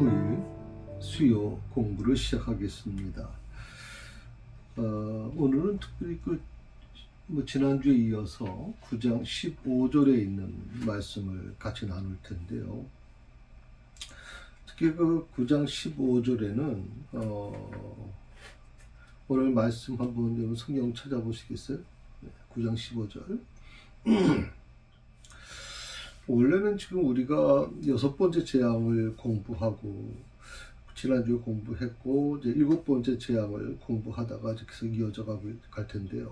토일 수요 공부를 시작하겠습니다. 오늘은 특별히 지난주에 이어서 9장 15절에 있는 말씀을 같이 나눌 텐데요. 특히 9장 15절에는 오늘 말씀 한번 성경 찾아보시겠어요? 9장 15절. 원래는 지금 우리가 6번째 재앙을 공부하고 지난주에 공부했고 이제 7번째 재앙을 공부하다가 계속 이어져 갈 텐데요.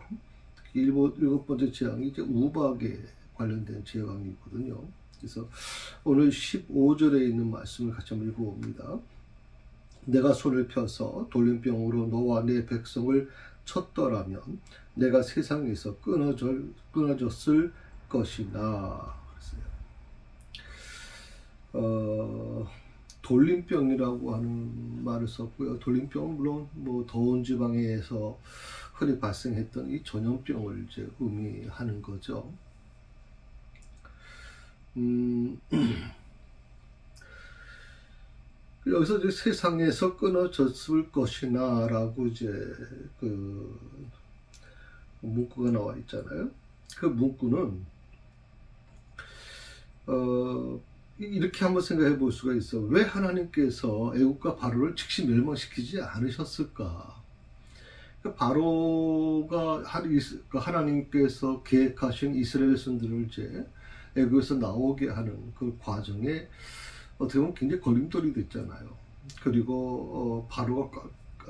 특히 7번째 재앙이 이제 우박에 관련된 재앙이거든요. 그래서 오늘 15절에 있는 말씀을 같이 한번 읽어봅니다. 내가 손을 펴서 돌림병으로 너와 내 백성을 쳤더라면 내가 세상에서 끊어졌을 것이나. 돌림병이라고 하는 말을 썼고요. 돌림병은 물론 더운 지방에서 흔히 발생했던 이 전염병을 이제 의미하는 거죠. 여기서 이제 세상에서 끊어졌을 것이나라고 이제 문구가 나와 있잖아요. 그 문구는 이렇게 한번 생각해 볼 수가 있어. 왜 하나님께서 애국과 바로를 즉시 멸망시키지 않으셨을까? 바로가 하나님께서 계획하신 이스라엘 백성들을 이제 애국에서 나오게 하는 그 과정에 어떻게 보면 굉장히 걸림돌이 됐잖아요. 그리고 바로가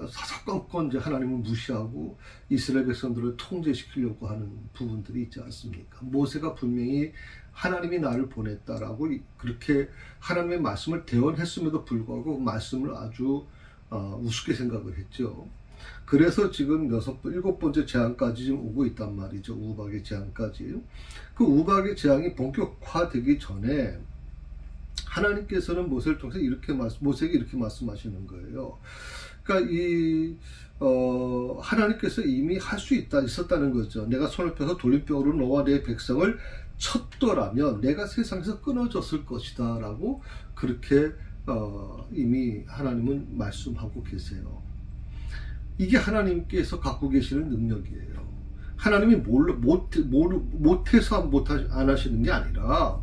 사사건건 이제 하나님을 무시하고 이스라엘 백성들을 통제시키려고 하는 부분들이 있지 않습니까? 모세가 분명히 하나님이 나를 보냈다라고 그렇게 하나님의 말씀을 대언했음에도 불구하고 그 말씀을 아주 우습게 생각을 했죠. 그래서 지금 7번째 재앙까지 지금 오고 있단 말이죠. 우박의 재앙까지. 그 우박의 재앙이 본격화되기 전에 하나님께서는 모세를 통해서 모세에게 이렇게 말씀하시는 거예요. 그러니까 하나님께서 이미 할 수 있었다는 거죠. 내가 손을 펴서 돌림병으로 너와 내 백성을 쳤더라면 내가 세상에서 끊어졌을 것이다 라고 그렇게 이미 하나님은 말씀하고 계세요. 이게 하나님께서 갖고 계시는 능력이에요. 하나님이 못해서 안 하시는 게 아니라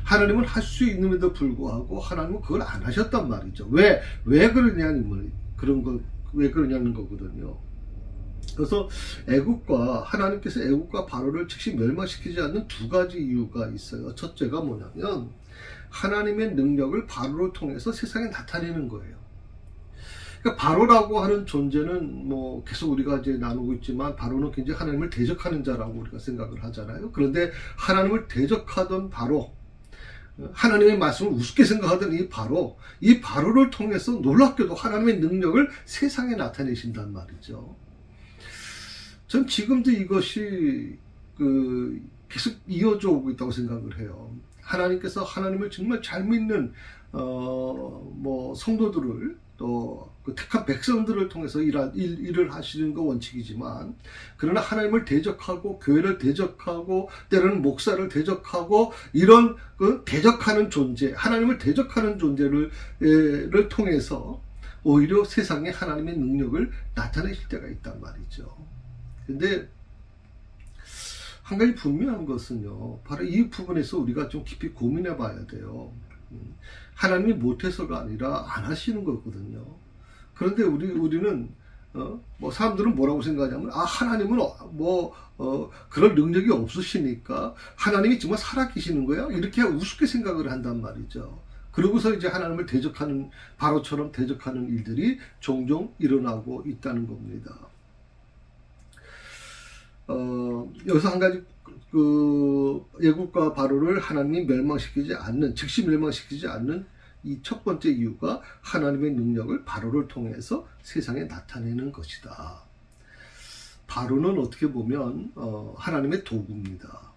하나님은 할 수 있는데도 불구하고 하나님은 그걸 안 하셨단 말이죠. 왜 그러냐는 거거든요. 그래서 하나님께서 애국과 바로를 즉시 멸망시키지 않는 두 가지 이유가 있어요. 첫째가 뭐냐면 하나님의 능력을 바로를 통해서 세상에 나타내는 거예요. 그러니까 바로라고 하는 존재는 계속 우리가 이제 나누고 있지만 바로는 굉장히 하나님을 대적하는 자라고 우리가 생각을 하잖아요. 그런데 하나님을 대적하던 바로, 하나님의 말씀을 우습게 생각하던 이 바로를 통해서 놀랍게도 하나님의 능력을 세상에 나타내신단 말이죠. 전 지금도 이것이 계속 이어져 오고 있다고 생각을 해요. 하나님께서 하나님을 정말 잘 믿는 성도들을 또 택한 백성들을 통해서 일을 하시는 거 원칙이지만, 그러나 하나님을 대적하고 교회를 대적하고 때로는 목사를 대적하고 이런 대적하는 존재, 하나님을 대적하는 존재를 통해서 오히려 세상에 하나님의 능력을 나타내실 때가 있단 말이죠. 근데 한 가지 분명한 것은요, 바로 이 부분에서 우리가 좀 깊이 고민해 봐야 돼요. 하나님이 못해서가 아니라 안 하시는 거거든요. 그런데 우리는 사람들은 뭐라고 생각하냐면 하나님은 그럴 능력이 없으시니까 하나님이 정말 살아계시는 거야? 이렇게 우습게 생각을 한단 말이죠. 그러고서 이제 하나님을 대적하는, 바로처럼 대적하는 일들이 종종 일어나고 있다는 겁니다. 여기서 한 가지 애국과 바로를 하나님이 즉시 멸망시키지 않는 이 첫 번째 이유가 하나님의 능력을 바로를 통해서 세상에 나타내는 것이다. 바로는 어떻게 보면 하나님의 도구입니다.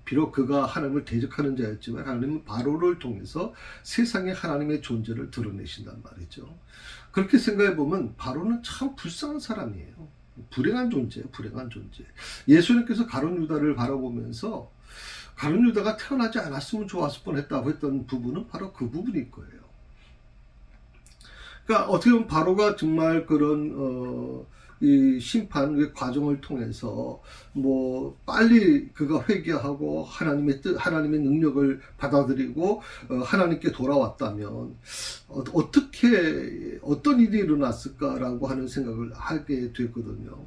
비록 그가 하나님을 대적하는 자였지만 하나님은 바로를 통해서 세상에 하나님의 존재를 드러내신단 말이죠. 그렇게 생각해 보면 바로는 참 불쌍한 사람이에요. 불행한 존재예요. 불행한 존재. 예수님께서 가룟 유다를 바라보면서 가룟 유다가 태어나지 않았으면 좋았을 뻔했다고 했던 부분은 바로 그 부분일 거예요. 그러니까 어떻게 보면 바로가 정말 그런 이 심판 과정을 통해서 뭐 빨리 그가 회개하고 하나님의 뜻, 하나님의 능력을 받아들이고 하나님께 돌아왔다면 어떻게 어떤 일이 일어났을까라고 하는 생각을 하게 됐거든요.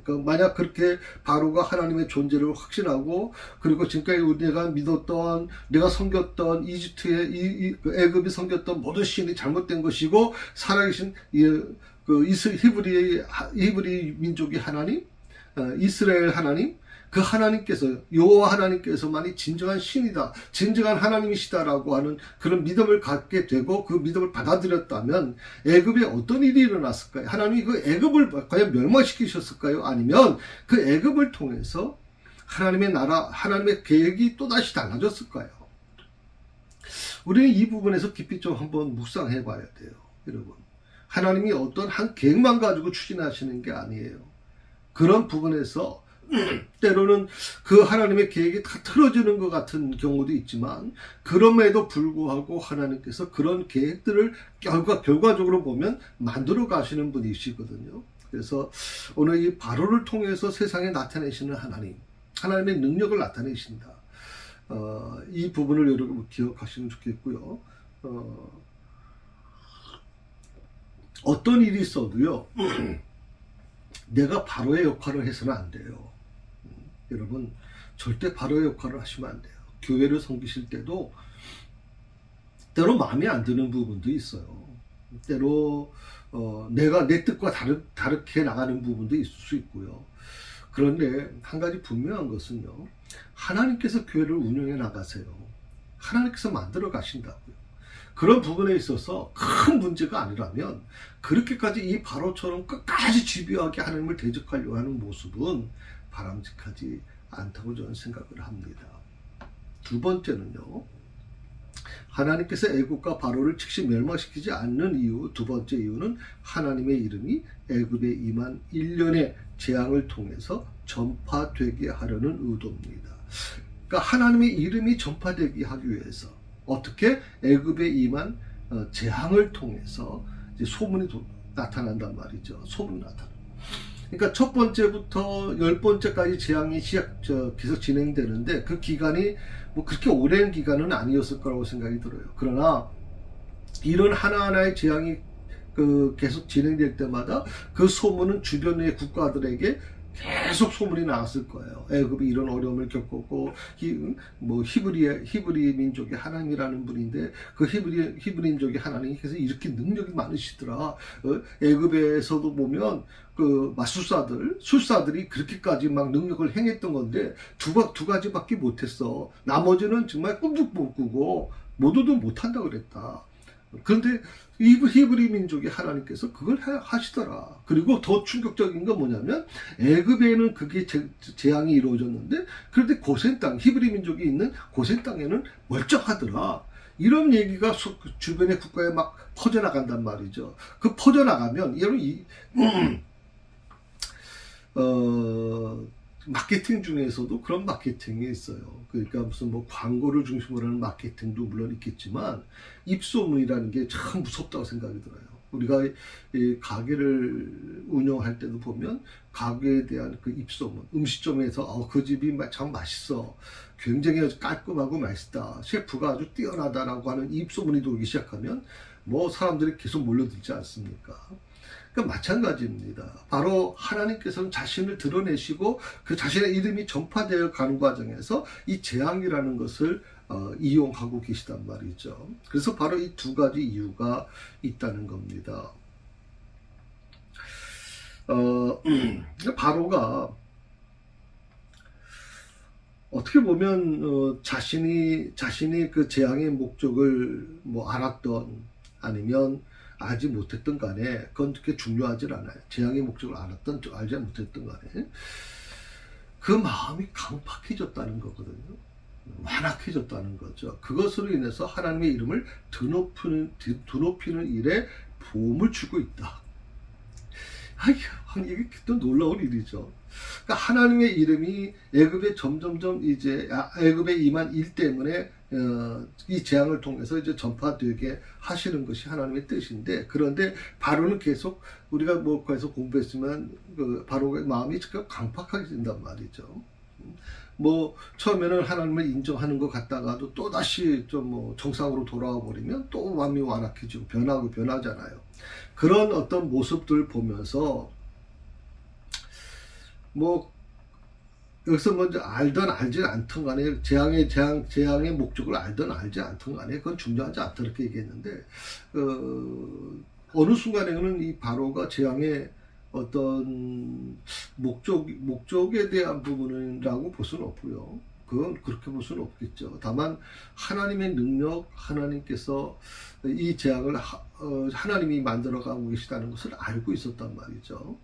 그러니까 만약 그렇게 바로가 하나님의 존재를 확신하고 그리고 지금까지 내가 믿었던 내가 섬겼던 이집트의 그 애굽이 섬겼던 모든 신이 잘못된 것이고 살아계신 그 히브리 민족의 하나님, 이스라엘 하나님, 그 하나님께서 여호와 하나님께서만이 진정한 신이다, 진정한 하나님이시다라고 하는 그런 믿음을 갖게 되고 그 믿음을 받아들였다면 애굽에 어떤 일이 일어났을까요? 하나님이 그 애굽을 과연 멸망시키셨을까요? 아니면 그 애굽을 통해서 하나님의 나라, 하나님의 계획이 또다시 달라졌을까요? 우리는 이 부분에서 깊이 좀 한번 묵상해 봐야 돼요, 여러분. 하나님이 어떤 한 계획만 가지고 추진하시는 게 아니에요. 그런 부분에서 때로는 그 하나님의 계획이 다 틀어지는 것 같은 경우도 있지만 그럼에도 불구하고 하나님께서 그런 계획들을 결과적으로 보면 만들어 가시는 분이시거든요. 그래서 오늘 이 바로를 통해서 세상에 나타내시는 하나님, 하나님의 능력을 나타내신다. 이 부분을 여러분 기억하시면 좋겠고요. 어떤 일이 있어도요, 내가 바로의 역할을 해서는 안 돼요. 여러분, 절대 바로의 역할을 하시면 안 돼요. 교회를 섬기실 때도 때로 마음에 안 드는 부분도 있어요. 때로 내가 내 뜻과 다르게 나가는 부분도 있을 수 있고요. 그런데 한 가지 분명한 것은요, 하나님께서 교회를 운영해 나가세요. 하나님께서 만들어 가신다고요. 그런 부분에 있어서 큰 문제가 아니라면 그렇게까지 이 바로처럼 끝까지 집요하게 하나님을 대적하려고 하는 모습은 바람직하지 않다고 저는 생각을 합니다. 두 번째는요, 하나님께서 애굽과 바로를 즉시 멸망시키지 않는 이유, 두 번째 이유는 하나님의 이름이 애굽에 임한 일련의 재앙을 통해서 전파되게 하려는 의도입니다. 그러니까 하나님의 이름이 전파되게 하기 위해서 어떻게 애굽에 임한 재앙을 통해서 이제 소문이 나타난단 말이죠. 소문이 나타나. 그러니까 첫 번째부터 10번째까지 재앙이 계속 진행되는데 그 기간이 뭐 그렇게 오랜 기간은 아니었을 거라고 생각이 들어요. 그러나 이런 하나하나의 재앙이 계속 진행될 때마다 그 소문은 주변의 국가들에게 계속 소문이 나왔을 거예요. 애굽이 이런 어려움을 겪었고 히브리 민족의 하나님이라는 분인데 그 히브리 민족의 하나님께서 이렇게 능력이 많으시더라. 애굽에서도 보면 그 술사들이 그렇게까지 막 능력을 행했던 건데 두 가지밖에 못했어. 나머지는 정말 꿈도 못 꾸고 모두도 못한다 그랬다. 그런데 히브리 민족의 하나님께서 그걸 하시더라. 그리고 더 충격적인 건 뭐냐면 애굽에는 그게 재앙이 이루어졌는데 그런데 고센 땅, 히브리 민족이 있는 고센 땅에는 멀쩡하더라. 이런 얘기가 주변의 국가에 막 퍼져나간단 말이죠. 그 퍼져나가면 여러분 마케팅 중에서도 그런 마케팅이 있어요. 그러니까 무슨 뭐 광고를 중심으로 하는 마케팅도 물론 있겠지만 입소문이라는 게 참 무섭다고 생각이 들어요. 우리가 이 가게를 운영할 때도 보면 가게에 대한 그 입소문, 음식점에서 그 집이 참 맛있어, 굉장히 아주 깔끔하고 맛있다, 셰프가 아주 뛰어나다라고 하는 입소문이 돌기 시작하면 뭐 사람들이 계속 몰려들지 않습니까? 그러니까 마찬가지입니다. 바로 하나님께서는 자신을 드러내시고 그 자신의 이름이 전파되어 가는 과정에서 이 재앙이라는 것을 이용하고 계시단 말이죠. 그래서 바로 이 두 가지 이유가 있다는 겁니다. 바로가 어떻게 보면 자신이 그 재앙의 목적을 뭐 알았던 아니면 알지 못했던 간에 그건 그렇게 중요하진 않아요. 재앙의 목적을 알았던 알지 못했던 간에 그 마음이 강팍해졌다는 거거든요. 완악해졌다는 거죠. 그것으로 인해서 하나님의 이름을 드높이는 일에 보험을 주고 있다. 이게 또 놀라운 일이죠. 그러니까 하나님의 이름이 애굽에 점점점 이제 애굽에 임한 일 때문에 이 재앙을 통해서 이제 전파되게 하시는 것이 하나님의 뜻인데, 그런데 바로는 계속 우리가 뭐 거기서 공부했지만 그 바로의 마음이 강팍하게 된단 말이죠. 뭐 처음에는 하나님을 인정하는 것 같다가도 또 다시 좀 뭐 정상으로 돌아와 버리면 또 마음이 완악해지고 변하잖아요. 그런 어떤 모습들 보면서 뭐 여기서 먼저 알든 알지 않든 간에 재앙의 목적을 알든 알지 않든 간에 그건 중요하지 않다 이렇게 얘기했는데, 어느 순간에는 이 바로가 재앙의 어떤 목적에 대한 부분이라고 볼 수는 없고요. 그건 그렇게 볼 수는 없겠죠. 다만 하나님의 능력, 하나님께서 이 재앙을 하나님이 만들어가고 계시다는 것을 알고 있었단 말이죠.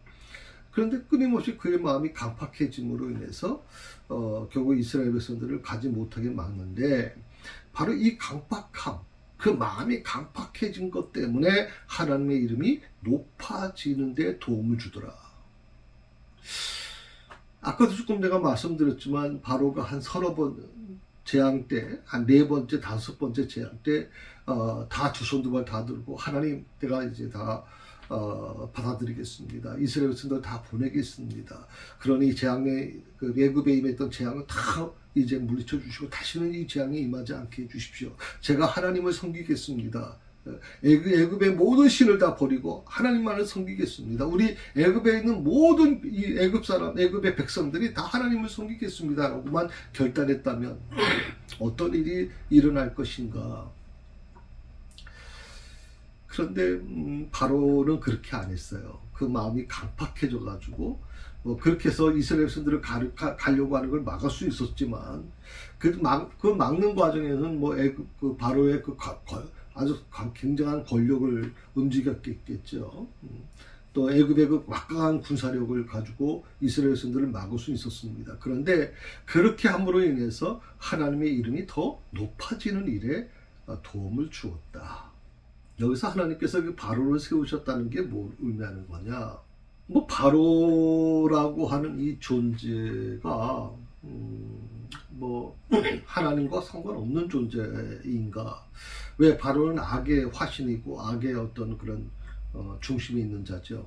그런데 끊임없이 그의 마음이 강팍해짐으로 인해서 결국 이스라엘 백성들을 가지 못하게 막는데, 바로 이 강팍함, 그 마음이 강팍해진 것 때문에 하나님의 이름이 높아지는 데 도움을 주더라. 아까도 조금 내가 말씀드렸지만 바로가 한 서너 번 재앙 때, 한 네 번째, 다섯 번째 재앙 때 다 두 손 두 발 다 들고 하나님, 내가 이제 다 받아들이겠습니다. 이스라엘 백성들 다 보내겠습니다. 그러니 재앙의 그 애굽에 임했던 재앙을 다 이제 물리쳐 주시고 다시는 이 재앙이 임하지 않게 해주십시오. 제가 하나님을 섬기겠습니다. 애굽의 모든 신을 다 버리고 하나님만을 섬기겠습니다. 우리 애굽에 있는 모든 이 애굽의 백성들이 다 하나님을 섬기겠습니다라고만 결단했다면 어떤 일이 일어날 것인가? 그런데 바로는 그렇게 안 했어요. 그 마음이 강팍해져 가지고 그렇게 해서 이스라엘 백성들을 가려고 하는 걸 막을 수 있었지만, 그 막는 과정에는 뭐 그 바로의 아주 굉장한 권력을 움직였겠죠. 또 애굽의 그 막강한 군사력을 가지고 이스라엘 백성들을 막을 수 있었습니다. 그런데 그렇게 함으로 인해서 하나님의 이름이 더 높아지는 일에 도움을 주었다. 여기서 하나님께서 그 바로를 세우셨다는 게 뭘 의미하는 거냐? 뭐 바로라고 하는 이 존재가 뭐 하나님과 상관없는 존재인가? 왜 바로는 악의 화신이고 악의 어떤 그런 중심이 있는 자죠.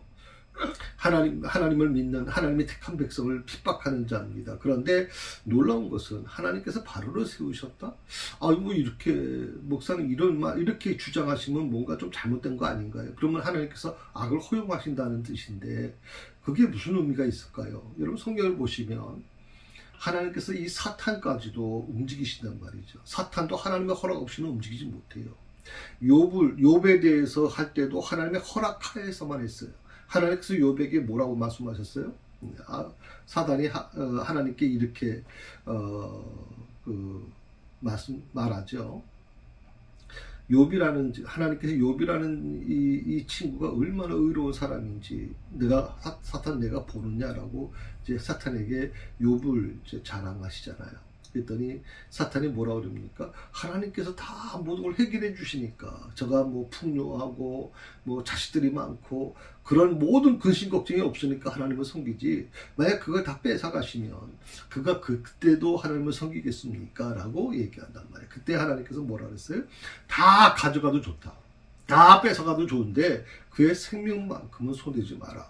하나님을 믿는 하나님의 택한 백성을 핍박하는 자입니다. 그런데 놀라운 것은 하나님께서 바로를 세우셨다? 뭐 이렇게 목사님 이렇게 주장하시면 뭔가 좀 잘못된 거 아닌가요? 그러면 하나님께서 악을 허용하신다는 뜻인데 그게 무슨 의미가 있을까요? 여러분 성경을 보시면 하나님께서 이 사탄까지도 움직이신단 말이죠. 사탄도 하나님의 허락 없이는 움직이지 못해요. 욥에 대해서 할 때도 하나님의 허락하에서만 했어요. 하나님께서 욥에게 뭐라고 말씀하셨어요? 사단이 하나님께 이렇게 말하죠. 하나님께서 욥이라는 이 친구가 얼마나 의로운 사람인지 내가 보느냐라고 이제 사탄에게 욥을 이제 자랑하시잖아요. 그랬더니 사탄이 뭐라 그럽니까? 하나님께서 다 모든 걸 해결해 주시니까 저가 뭐 풍요하고 뭐 자식들이 많고 그런 모든 근심 걱정이 없으니까 하나님을 섬기지, 만약 그걸 다 뺏어가시면 그가 그때도 하나님을 섬기겠습니까? 라고 얘기한단 말이에요. 그때 하나님께서 뭐라 그랬어요? 다 가져가도 좋다, 다 뺏어가도 좋은데 그의 생명만큼은 손대지 마라.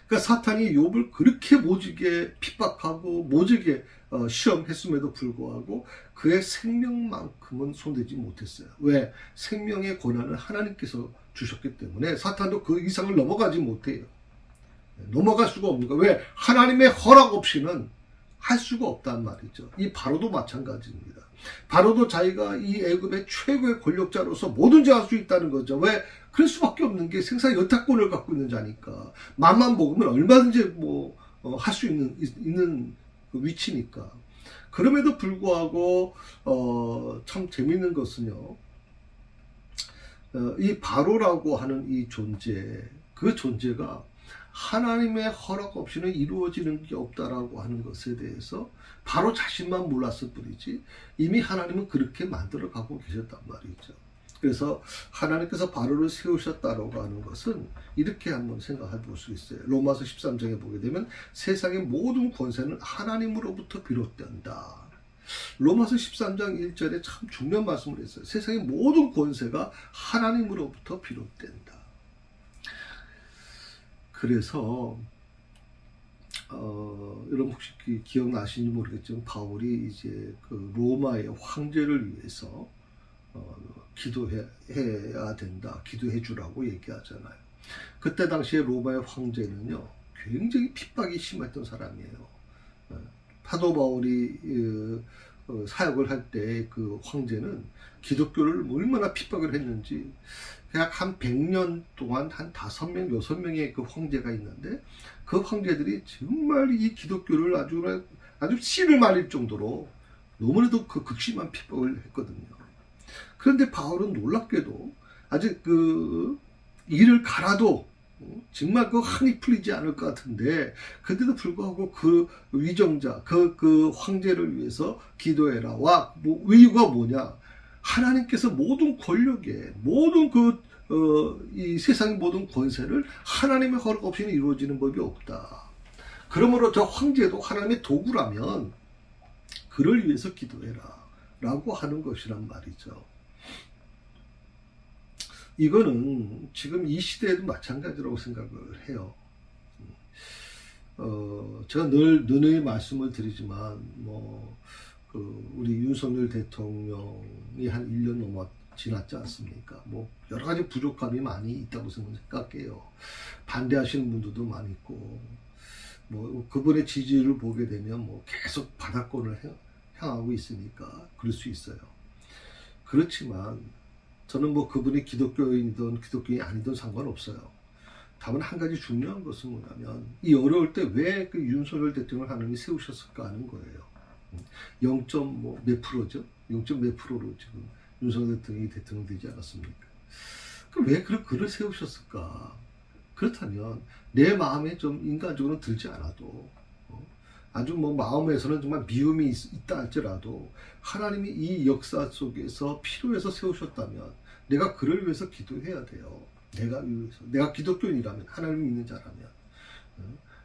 그러니까 사탄이 욥을 그렇게 모지게 핍박하고 모지게 시험했음에도 불구하고 그의 생명만큼은 손대지 못했어요. 왜? 생명의 권한을 하나님께서 주셨기 때문에 사탄도 그 이상을 넘어가지 못해요. 넘어갈 수가 없는 거예요. 왜? 하나님의 허락 없이는 할 수가 없단 말이죠. 이 바로도 마찬가지입니다. 바로도 자기가 이 애굽의 최고의 권력자로서 뭐든지 할 수 있다는 거죠. 왜? 그럴 수밖에 없는 게 생사 여타권을 갖고 있는 자니까. 맘만 먹으면 얼마든지 할 수 있는 그 위치니까. 그럼에도 불구하고 참 재밌는 것은요. 이 바로라고 하는 이 존재, 그 존재가 하나님의 허락 없이는 이루어지는 게 없다라고 하는 것에 대해서 바로 자신만 몰랐을 뿐이지 이미 하나님은 그렇게 만들어 가고 계셨단 말이죠. 그래서 하나님께서 바로를 세우셨다라고 하는 것은 이렇게 한번 생각해 볼 수 있어요. 로마서 13장에 보게 되면 세상의 모든 권세는 하나님으로부터 비롯된다. 로마서 13장 1절에 참 중요한 말씀을 했어요. 세상의 모든 권세가 하나님으로부터 비롯된다. 그래서 여러분 혹시 기억나시는지 모르겠지만 바울이 이제 그 로마의 황제를 위해서 기도해야 된다, 기도해 주라고 얘기하잖아요. 그때 당시에 로마의 황제는요 굉장히 핍박이 심했던 사람이에요. 사도 바울이 사역을 할 때 그 황제는 기독교를 얼마나 핍박을 했는지, 약 한 100년 동안 한 5명, 6명의 그 황제가 있는데 그 황제들이 정말 이 기독교를 아주 씨를 말릴 정도로 너무나도 그 극심한 핍박을 했거든요. 그런데 바울은 놀랍게도 아직 그 이를 갈아도 정말 그 한이 풀리지 않을 것 같은데, 그런데도 불구하고 그 위정자, 그 황제를 위해서 기도해라. 이유가 뭐냐? 하나님께서 모든 권력에, 모든 이 세상의 모든 권세를 하나님의 허락 없이는 이루어지는 법이 없다. 그러므로 저 황제도 하나님의 도구라면 그를 위해서 기도해라. 라고 하는 것이란 말이죠. 이거는 지금 이 시대에도 마찬가지라고 생각을 해요. 제가 늘 말씀을 드리지만, 우리 윤석열 대통령이 한 1년 넘어 지났지 않습니까? 여러 가지 부족함이 많이 있다고 생각해요. 반대하시는 분들도 많이 있고, 그분의 지지를 보게 되면 계속 바닥권을 향하고 있으니까 그럴 수 있어요. 그렇지만 저는 그분이 기독교인이든 기독교인이 아니든 상관없어요. 다만 한 가지 중요한 것은 뭐냐면, 이 어려울 때 왜 그 윤석열 대통령을 하나님이 세우셨을까 하는 거예요. 0. 몇 프로죠? 0. 몇 프로로 지금 윤석열 대통령이 대통령 되지 않았습니까? 그럼 왜 그를 세우셨을까? 그렇다면 내 마음에 좀 인간적으로 들지 않아도, 아주 마음에서는 정말 미움이 있다 할지라도 하나님이 이 역사 속에서 필요해서 세우셨다면 내가 그를 위해서 기도해야 돼요. 내가 기독교인이라면, 하나님을 믿는 자라면,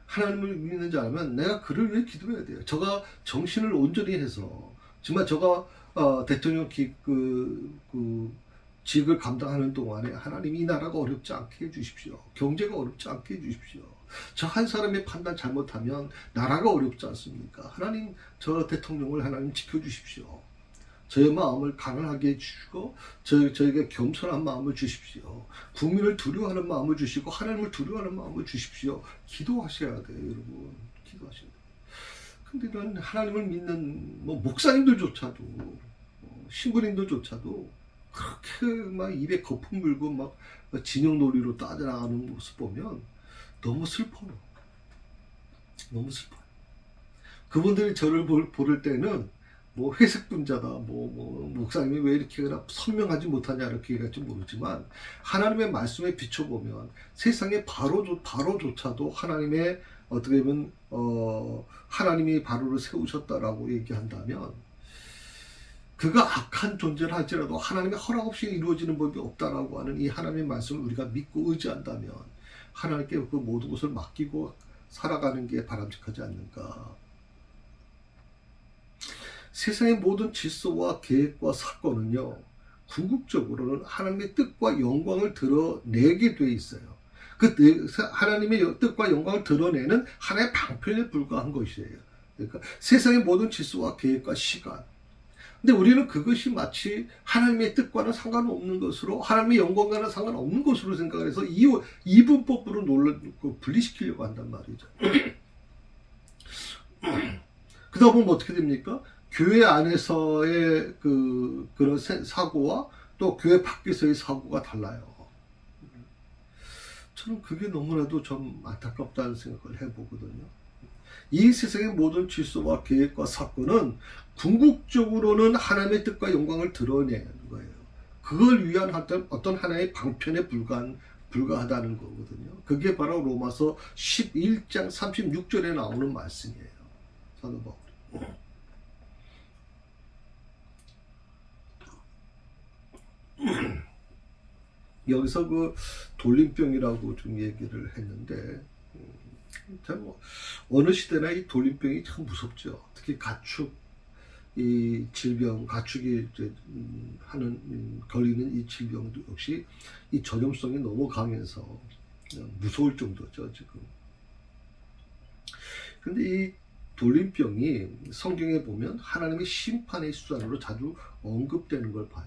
하나님을 믿는 자라면 내가 그를 위해 기도해야 돼요. 저가 정신을 온전히 해서 정말 저가 대통령 직을 감당하는 동안에 하나님이 이 나라가 어렵지 않게 해주십시오. 경제가 어렵지 않게 해주십시오. 저 한 사람의 판단 잘못하면 나라가 어렵지 않습니까? 하나님, 저 대통령을 하나님 지켜주십시오. 저의 마음을 가난하게 해주시고 저에게 겸손한 마음을 주십시오. 국민을 두려워하는 마음을 주시고 하나님을 두려워하는 마음을 주십시오. 기도하셔야 돼요, 여러분. 기도하셔야 돼요. 근데 이런 하나님을 믿는 목사님들조차도, 신부님들조차도 그렇게 막 입에 거품 물고 진영놀이로 따져나가는 모습 보면 너무 슬퍼요. 너무 슬퍼요. 그분들이 저를 볼 때는 회색 분자다, 목사님이 왜 이렇게 선명하지 못하냐 이렇게 얘기할지 모르지만, 하나님의 말씀에 비춰보면 세상에 바로조차도 하나님의 어떻게 보면 하나님이 바로를 세우셨다라고 얘기한다면, 그가 악한 존재를 할지라도 하나님의 허락 없이 이루어지는 법이 없다라고 하는 이 하나님의 말씀을 우리가 믿고 의지한다면 하나님께 그 모든 것을 맡기고 살아가는 게 바람직하지 않는가. 세상의 모든 질서와 계획과 사건은요, 궁극적으로는 하나님의 뜻과 영광을 드러내게 돼 있어요. 하나님의 뜻과 영광을 드러내는 하나의 방편에 불과한 것이에요. 그러니까 세상의 모든 질서와 계획과 시간. 근데 우리는 그것이 마치 하나님의 뜻과는 상관없는 것으로, 하나님의 영광과는 상관없는 것으로 생각을 해서 이분법으로 분리시키려고 한단 말이죠. 그러다 보면 어떻게 됩니까? 교회 안에서의 그런 사고와 또 교회 밖에서의 사고가 달라요. 저는 그게 너무나도 좀 안타깝다는 생각을 해보거든요. 이 세상의 모든 질서와 계획과 사건은 궁극적으로는 하나님의 뜻과 영광을 드러내는 거예요. 그걸 위한 어떤 하나의 방편에 불과하다는 거거든요. 그게 바로 로마서 11장 36절에 나오는 말씀이에요. 사도 바울이. 여기서 그 돌림병이라고 좀 얘기를 했는데, 참 뭐 어느 시대나 이 돌림병이 참 무섭죠. 특히 가축 이 질병, 가축이 이제 하는 걸리는 이 질병도 역시 이 전염성이 너무 강해서 무서울 정도죠 지금. 근데 이 돌림병이 성경에 보면 하나님의 심판의 수단으로 자주 언급되는 걸 봐요.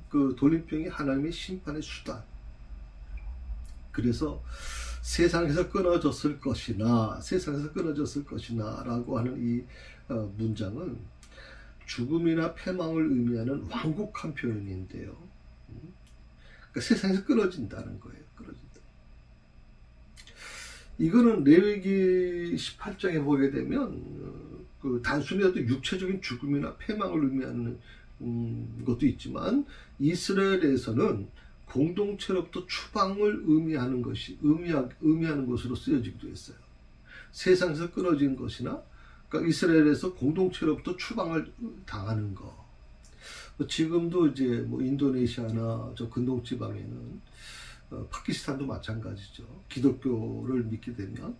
그 돌림병이 하나님의 심판의 수단. 그래서 세상에서 끊어졌을 것이나 라고 하는 이 문장은 죽음이나 패망을 의미하는 완곡한 표현인데요. 그러니까 세상에서 끊어진다는 거예요. 끊어진다. 이거는 레위기 18장에 보게 되면 그 단순히 어떤 육체적인 죽음이나 패망을 의미하는 것도 있지만 이스라엘에서는 공동체로부터 추방을 의미하는 것으로 쓰여지기도 했어요. 세상에서 끊어진 것이나 그러니까 이스라엘에서 공동체로부터 추방을 당하는 것. 지금도 이제 뭐 인도네시아나 저 근동 지방에는 파키스탄도 마찬가지죠. 기독교를 믿게 되면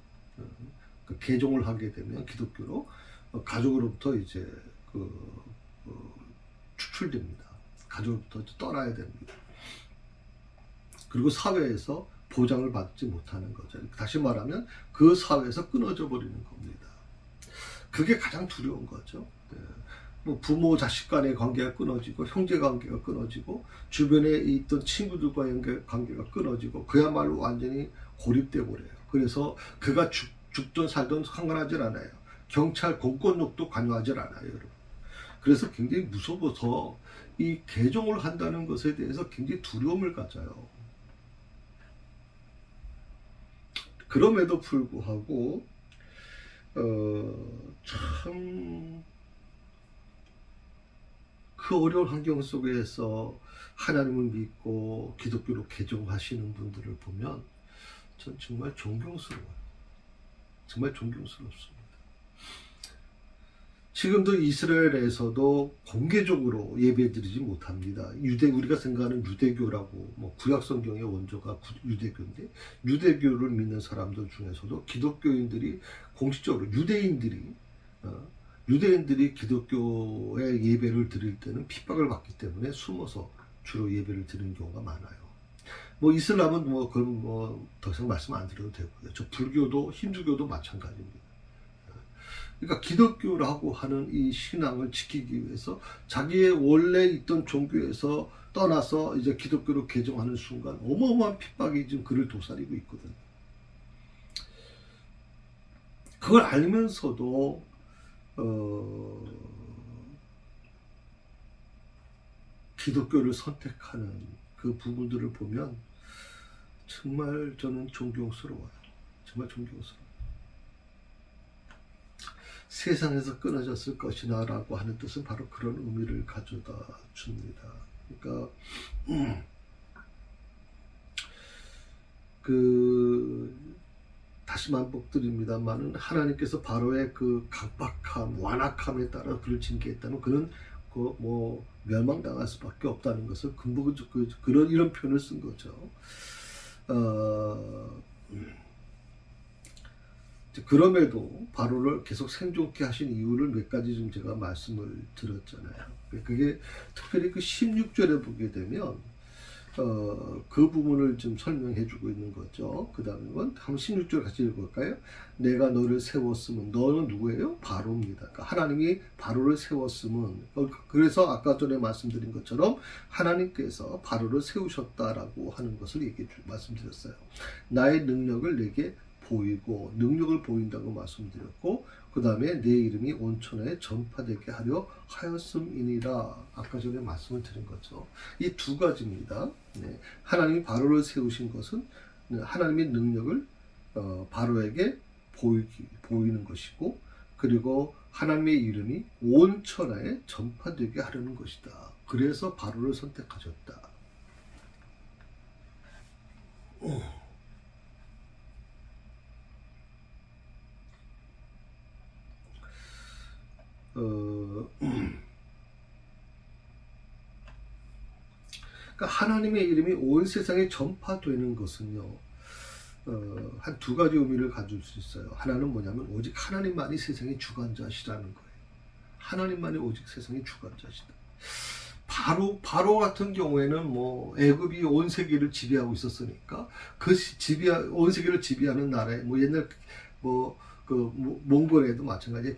개종을 하게 되면 기독교로 가족으로부터 이제 추출됩니다. 가족으로부터 떠나야 됩니다. 그리고 사회에서 보장을 받지 못하는 거죠. 다시 말하면 그 사회에서 끊어져 버리는 겁니다. 그게 가장 두려운 거죠. 뭐 부모 자식 간의 관계가 끊어지고 형제 관계가 끊어지고 주변에 있던 친구들과의 관계가 끊어지고 그야말로 완전히 고립돼 버려요. 그래서 그가 죽든 살든 상관하지 않아요. 경찰 공권력도 관여하지 않아요, 여러분. 그래서 굉장히 무서워서 이 개종을 한다는 것에 대해서 굉장히 두려움을 가져요. 그럼에도 불구하고 참 그 어려운 환경 속에서 하나님을 믿고 기독교로 개종하시는 분들을 보면 전 정말 존경스러워요. 정말 존경스럽습니다. 지금도 이스라엘에서도 공개적으로 예배드리지 못합니다. 우리가 생각하는 유대교라고, 뭐 구약 성경의 원조가 유대교인데, 유대교를 믿는 사람들 중에서도 기독교인들이 공식적으로 유대인들이 기독교의 예배를 드릴 때는 핍박을 받기 때문에 숨어서 주로 예배를 드리는 경우가 많아요. 뭐 이슬람은 그럼 더 이상 말씀 안 드려도 되고요. 저 불교도 힌두교도 마찬가지입니다. 그러니까 기독교라고 하는 이 신앙을 지키기 위해서 자기의 원래 있던 종교에서 떠나서 이제 기독교로 개종하는 순간 어마어마한 핍박이 지금 그를 도사리고 있거든요. 그걸 알면서도 기독교를 선택하는 그 부분들을 보면 정말 저는 존경스러워요. 정말 존경스러워요. 세상에서 끊어졌을 것이나 라고 하는 뜻은 바로 그런 의미를 가져다 줍니다. 그러니까 다시 반복드립니다만 하나님께서 바로의 그 강박함, 완악함에 따라 그를 징계했다면 그는 멸망당할 수밖에 없다는 것을 그런 이런 표현을 쓴 거죠. 그럼에도 바로를 계속 생존케 하신 이유를 몇 가지 좀 제가 말씀을 드렸잖아요. 그게 특별히 그 16절에 보게 되면 그 부분을 좀 설명해 주고 있는 거죠. 그 다음에 한번 16절 같이 읽어볼까요? 내가 너를 세웠으면, 너는 누구예요? 바로입니다. 그러니까 하나님이 바로를 세웠으면, 그래서 아까 전에 말씀드린 것처럼 하나님께서 바로를 세우셨다라고 하는 것을 말씀드렸어요. 나의 능력을 내게 보이고, 능력을 보인다고 말씀드렸고, 그 다음에 내 이름이 온 천하에 전파되게 하려 하였음이니라. 아까 전에 말씀을 드린 거죠. 이 두 가지입니다. 네. 하나님이 바로를 세우신 것은 하나님의 능력을 바로에게 보이는 것이고, 그리고 하나님의 이름이 온 천하에 전파되게 하려는 것이다. 그래서 바로를 선택하셨다. 그러니까 하나님의 이름이 온 세상에 전파되는 것은요, 한 두 가지 의미를 가질 수 있어요. 하나는 뭐냐면 오직 하나님만이 세상의 주관자시라는 거예요. 하나님만이 오직 세상의 주관자시다. 바로 같은 경우에는 뭐 애굽이 온 세계를 지배하고 있었으니까 온 세계를 지배하는 나라에 뭐 옛날 몽골에도 마찬가지에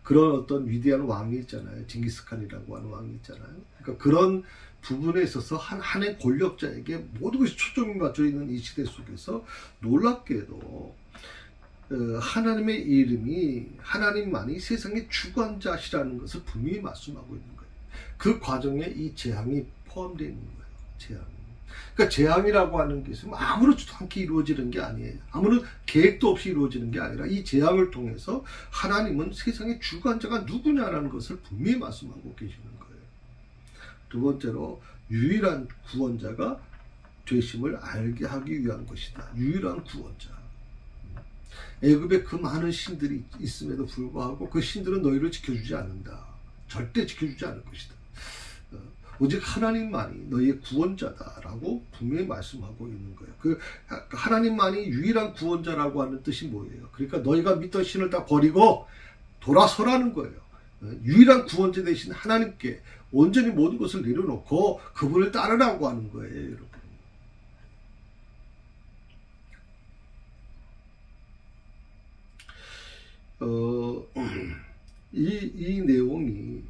그런 어떤 위대한 왕이 있잖아요. 징기스칸이라고 하는 왕이 있잖아요. 그러니까 그런 부분에 있어서 한의 권력자에게 모든 것이 초점이 맞춰 있는 이 시대 속에서 놀랍게도 하나님의 이름이 하나님만이 세상의 주관자시라는 것을 분명히 말씀하고 있는 거예요. 그 과정에 이 재앙이 포함되어 있는 거예요. 재앙. 그러니까 재앙이라고 하는 것은 아무렇지도 않게 이루어지는 게 아니에요. 아무런 계획도 없이 이루어지는 게 아니라 이 재앙을 통해서 하나님은 세상의 주관자가 누구냐라는 것을 분명히 말씀하고 계시는 거예요. 두 번째로 유일한 구원자가 되심을 알게 하기 위한 것이다. 유일한 구원자. 애굽에 그 많은 신들이 있음에도 불구하고 그 신들은 너희를 지켜주지 않는다. 절대 지켜주지 않을 것이다. 오직 하나님만이 너희의 구원자다라고 분명히 말씀하고 있는 거예요. 그 하나님만이 유일한 구원자라고 하는 뜻이 뭐예요? 그러니까 너희가 믿던 신을 다 버리고 돌아서라는 거예요. 유일한 구원자 되신 하나님께 온전히 모든 것을 내려놓고 그분을 따르라고 하는 거예요, 여러분. 이 내용이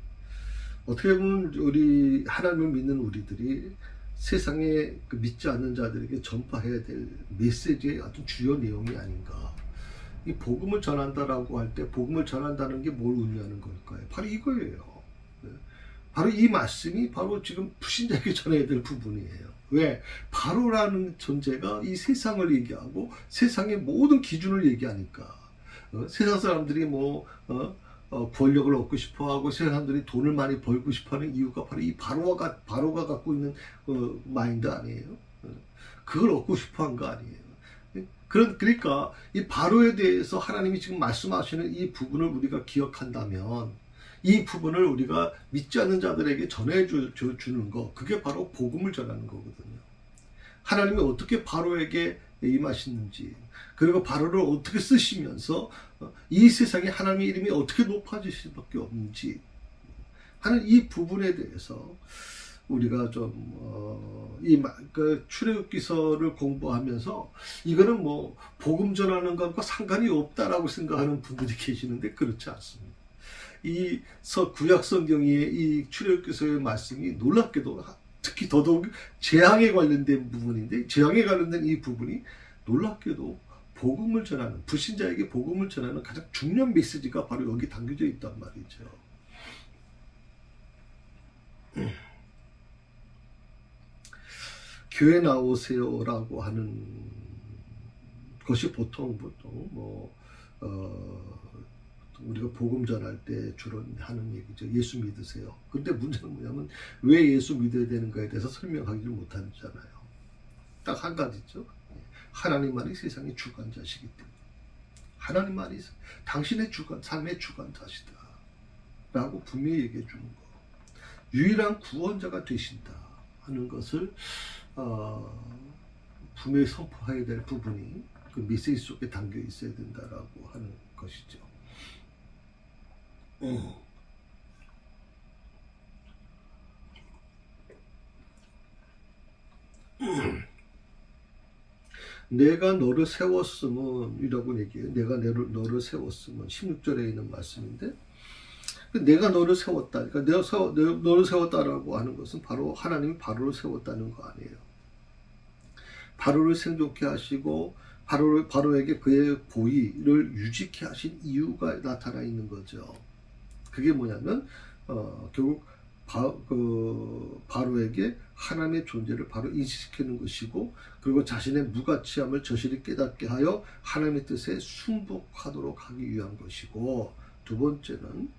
어떻게 보면 우리 하나님을 믿는 우리들이 세상에 믿지 않는 자들에게 전파해야 될 메시지의 어떤 주요 내용이 아닌가. 이 복음을 전한다라고 할 때 복음을 전한다는 게 뭘 의미하는 걸까요? 바로 이거예요. 바로 이 말씀이 바로 지금 불신자에게 전해야 될 부분이에요. 왜? 바로라는 존재가 이 세상을 얘기하고 세상의 모든 기준을 얘기하니까. 세상 사람들이 권력을 얻고 싶어하고 세상 사람들이 돈을 많이 벌고 싶어하는 이유가 바로 이 바로가 갖고 있는 마인드 아니에요? 그걸 얻고 싶어한 거 아니에요? 그러니까 이 바로에 대해서 하나님이 지금 말씀하시는 이 부분을 우리가 기억한다면 이 부분을 우리가 믿지 않는 자들에게 전해주는 거, 그게 바로 복음을 전하는 거거든요. 하나님이 어떻게 바로에게 임하시는지, 그리고 바로를 어떻게 쓰시면서 이 세상에 하나님의 이름이 어떻게 높아지실 수밖에 없는지 하는 이 부분에 대해서 우리가 그 출애굽기서를 공부하면서 이거는 복음 전하는 것과 상관이 없다라고 생각하는 분들이 계시는데 그렇지 않습니다. 이 구약 성경의 이 출애굽기서의 말씀이 놀랍게도 특히 더더욱 재앙에 관련된 부분인데, 재앙에 관련된 이 부분이 놀랍게도 복음을 전하는, 불신자에게 복음을 전하는 가장 중요한 메시지가 바로 여기 담겨져 있단 말이죠. 교회 나오세요라고 하는 것이 보통 우리가 복음 전할 때 주로 하는 얘기죠. 예수 믿으세요. 근데 문제는 뭐냐면 왜 예수 믿어야 되는가에 대해서 설명하기를 못하잖아요. 딱 한 가지죠. 하나님만이 세상의 주관자시기 때문에 하나님만이 당신의 삶의 주관자시다 라고 분명히 얘기해 주는 거. 유일한 구원자가 되신다 하는 것을 분명히 선포해야 될 부분이 그 메시지 속에 담겨 있어야 된다라고 하는 것이죠. 내가 너를 세웠음은 이라고 얘기해요. 내가 너를 세웠음은 16절에 있는 말씀인데, 내가 너를 세웠다. 그러니까 너를 세웠다라고 하는 것은 바로 하나님이 바로를 세웠다는 거 아니에요. 바로를 생존케 하시고 바로에게 그의 고의를 유지케 하신 이유가 나타나 있는 거죠. 그게 뭐냐면 결국 바로에게 하나님의 존재를 바로 인식시키는 것이고, 그리고 자신의 무가치함을 저실히 깨닫게 하여 하나님의 뜻에 순복하도록 하기 위한 것이고, 두 번째는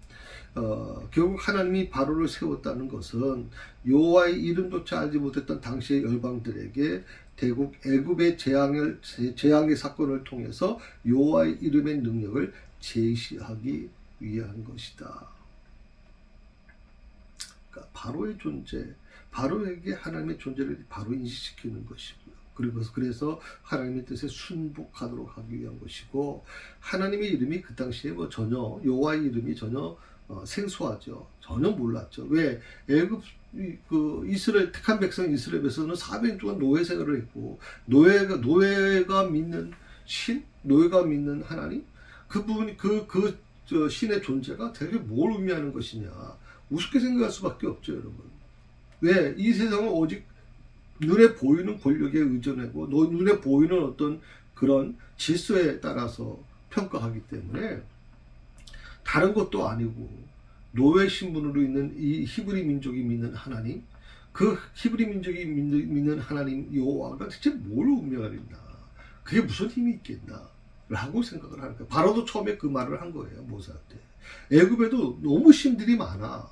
결국 하나님이 바로를 세웠다는 것은 여호와의 이름조차 알지 못했던 당시의 열방들에게 대국 애굽의 재앙의 사건을 통해서 여호와의 이름의 능력을 제시하기 위한 것이다. 그러니까 바로의 존재, 바로에게 하나님의 존재를 바로 인식시키는 것이고요. 그래서 하나님의 뜻에 순복하도록 하기 위한 것이고, 하나님의 이름이 그 당시에 뭐 전혀 여호와의 이름이 전혀 생소하죠. 전혀 몰랐죠. 왜? 애굽 이스라엘 택한 백성 이스라엘에서는 400년 동안 노예 생활을 했고, 노예가 믿는 신, 노예가 믿는 하나님, 그분이 저 신의 존재가 되게 뭘 의미하는 것이냐, 우습게 생각할 수밖에 없죠, 여러분. 왜? 이 세상은 오직 눈에 보이는 권력에 의존하고 눈에 보이는 어떤 그런 질서에 따라서 평가하기 때문에, 다른 것도 아니고 노예 신분으로 있는 이 히브리 민족이 믿는 하나님, 그 히브리 민족이 믿는 하나님 여호와가 대체 뭘 의미하겠나, 그게 무슨 힘이 있겠나 라고 생각을 하는 거예요. 바로도 처음에 그 말을 한 거예요, 모세한테. 애굽에도 너무 신들이 많아.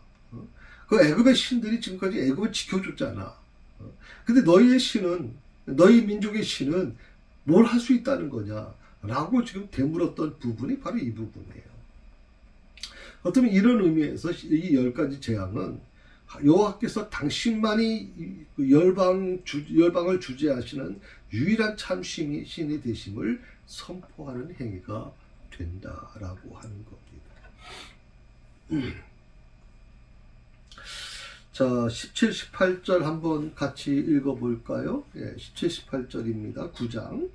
그 애굽의 신들이 지금까지 애굽을 지켜줬잖아. 근데 너희의 신은, 너희 민족의 신은 뭘 할 수 있다는 거냐 라고 지금 되물었던 부분이 바로 이 부분이에요. 어쩌면 이런 의미에서 이 10가지 재앙은 여호와께서 당신만이 열방을 주재하시는 유일한 참 신이 되심을 선포하는 행위가 된다라고 하는 겁니다. 자, 17, 18절 한번 같이 읽어볼까요? 17, 18절입니다. 9장.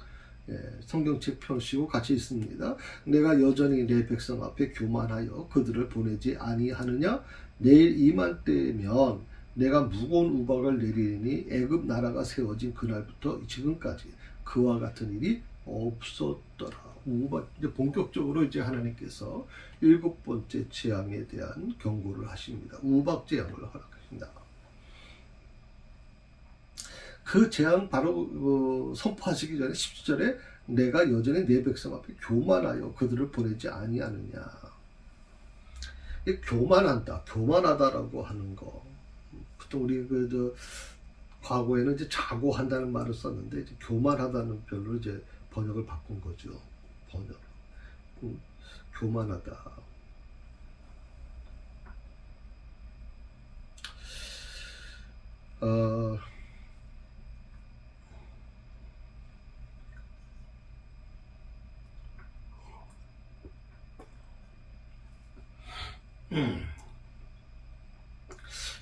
성경책 펴시고 같이 있습니다. 내가 여전히 내 백성 앞에 교만하여 그들을 보내지 아니하느냐? 내일 이맘때면 내가 무거운 우박을 내리니 애굽 나라가 세워진 그날부터 지금까지 그와 같은 일이 없었더라. 이제 본격적으로 이제 하나님께서 7번째 재앙에 대한 경고를 하십니다. 우박 재앙을 허락하십니다. 그 재앙 바로 선포하시기 전에 17절에 내가 여전히 내 백성 앞에 교만하여 그들을 보내지 아니하느냐. 교만한다, 교만하다라고 하는 거. 보통 우리 과거에는 이제 자고한다는 말을 썼는데, 이제 교만하다는 별로 이제 번역을 바꾼 거죠. 번역. 교만하다.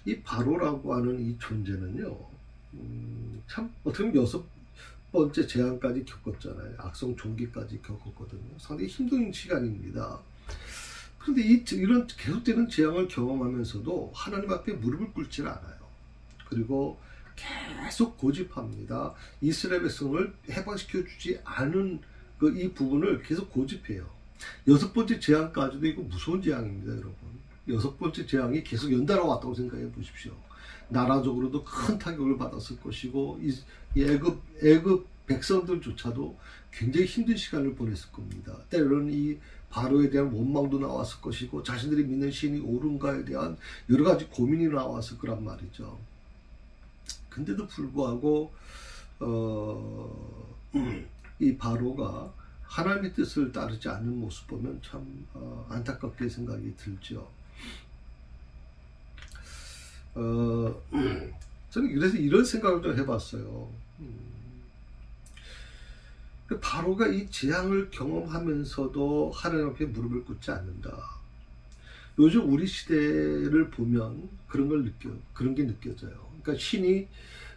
이 바로라고 하는 이 존재는요, 참 어떻게 보면 6번째 재앙까지 겪었잖아요. 악성 종기까지 겪었거든요. 상당히 힘든 시간입니다. 그런데 이런 계속되는 재앙을 경험하면서도 하나님 앞에 무릎을 꿇지 않아요. 그리고 계속 고집합니다. 이스라엘 백성을 해방시켜 주지 않은 이 부분을 계속 고집해요. 6번째 재앙까지도 이거 무서운 재앙입니다, 여러분. 6번째 재앙이 계속 연달아 왔다고 생각해 보십시오. 나라적으로도 큰 타격을 받았을 것이고, 이 애굽 백성들조차도 굉장히 힘든 시간을 보냈을 겁니다. 때로는 이 바로에 대한 원망도 나왔을 것이고, 자신들이 믿는 신이 옳은가에 대한 여러 가지 고민이 나왔을 거란 말이죠. 근데도 불구하고 이 바로가 하나님의 뜻을 따르지 않는 모습 보면 참 안타깝게 생각이 들죠. 저는 그래서 이런 생각을 좀 해봤어요. 바로가 이 재앙을 경험하면서도 하나님 앞에 무릎을 꿇지 않는다. 요즘 우리 시대를 보면 그런 게 느껴져요. 그러니까 신이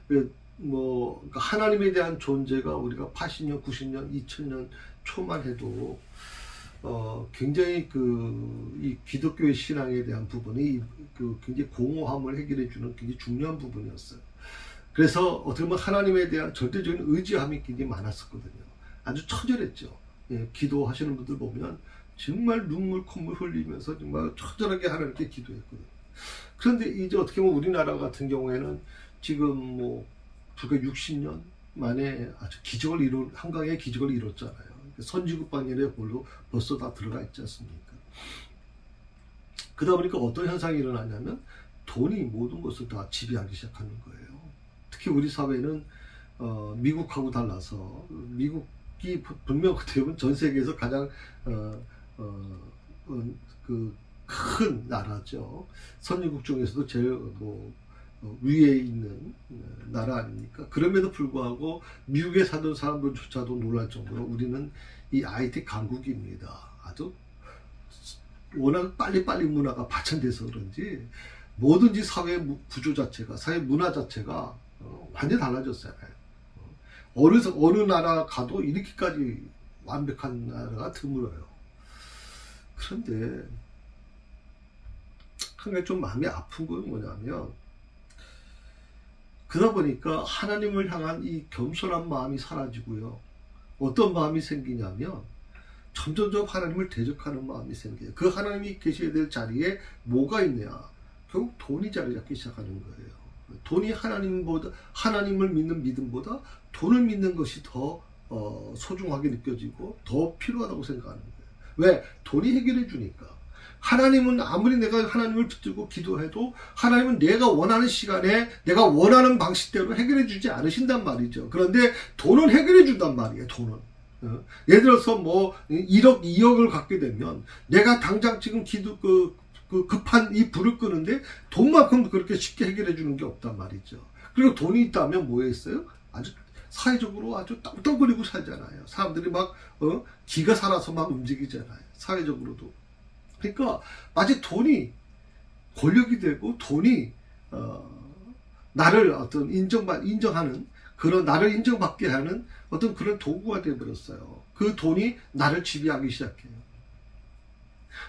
그러니까 하나님에 대한 존재가 우리가 80년, 90년, 2000년 초만 해도 굉장히 이 기독교의 신앙에 대한 부분이 굉장히 공허함을 해결해 주는 굉장히 중요한 부분이었어요. 그래서 어떻게 보면 하나님에 대한 절대적인 의지함이 굉장히 많았었거든요. 아주 처절했죠. 기도하시는 분들 보면 정말 눈물 콧물 흘리면서 정말 처절하게 하나님께 기도했거든요. 그런데 이제 어떻게 보면 우리나라 같은 경우에는 지금 불과 60년 만에 아주 한강의 기적을 이뤘잖아요. 선지급 방열에 벌써 다 들어가 있지 않습니까? 그러다 보니까 어떤 현상이 일어나냐면 돈이 모든 것을 다 지배하기 시작하는 거예요. 특히 우리 사회는 미국하고 달라서, 미국이 분명 어떻게 보면 전 세계에서 가장 큰 나라죠. 선진국 중에서도 제일 위에 있는 나라 아닙니까? 그럼에도 불구하고 미국에 사는 사람들조차도 놀랄 정도로 우리는 이 IT 강국입니다. 아주 워낙 빨리빨리 문화가 발전돼서 그런지 뭐든지 사회 구조 자체가, 사회 문화 자체가 완전히 달라졌잖아요. 어느 나라 가도 이렇게까지 완벽한 나라가 드물어요. 그런데 그게 좀 마음이 아픈 건 뭐냐면, 그러다 보니까 하나님을 향한 이 겸손한 마음이 사라지고요. 어떤 마음이 생기냐면 점점점 하나님을 대적하는 마음이 생겨요. 그 하나님이 계셔야 될 자리에 뭐가 있냐? 결국 돈이 자리 잡기 시작하는 거예요. 돈이 하나님을 믿는 믿음보다 돈을 믿는 것이 더 소중하게 느껴지고 더 필요하다고 생각하는 거예요. 왜? 돈이 해결해 주니까. 하나님은 아무리 내가 하나님을 붙들고 기도해도 하나님은 내가 원하는 시간에 내가 원하는 방식대로 해결해 주지 않으신단 말이죠. 그런데 돈은 해결해 준단 말이에요. 돈은. 예를 들어서 뭐 1억, 2억을 갖게 되면 내가 당장 지금 급한 이 불을 끄는데 돈만큼 그렇게 쉽게 해결해 주는 게 없단 말이죠. 그리고 돈이 있다면 뭐 했어요? 아주 사회적으로 아주 떵떵거리고 살잖아요. 사람들이 막 기가 살아서 막 움직이잖아요. 사회적으로도. 그러니까 마치 돈이 권력이 되고 돈이 나를 어떤 인정하는, 그런 나를 인정받게 하는 어떤 그런 도구가 되어버렸어요. 그 돈이 나를 지배하기 시작해요.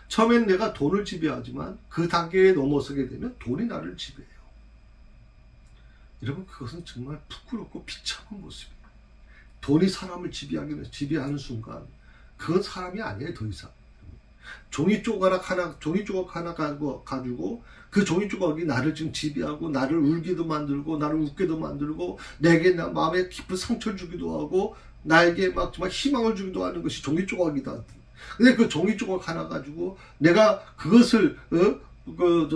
처음엔 내가 돈을 지배하지만 그 단계에 넘어서게 되면 돈이 나를 지배해요. 여러분, 그것은 정말 부끄럽고 비참한 모습이에요. 돈이 사람을 지배하는 순간 그건 사람이 아니에요. 더 이상. 종이 조각 하나 가지고 그 종이 조각이 나를 지금 지배하고 나를 울게도 만들고 나를 웃게도 만들고 내게 마음에 깊은 상처를 주기도 하고 나에게 막 정말 희망을 주기도 하는 것이 종이 조각이다. 근데 그 종이 조각 하나 가지고 내가 그것을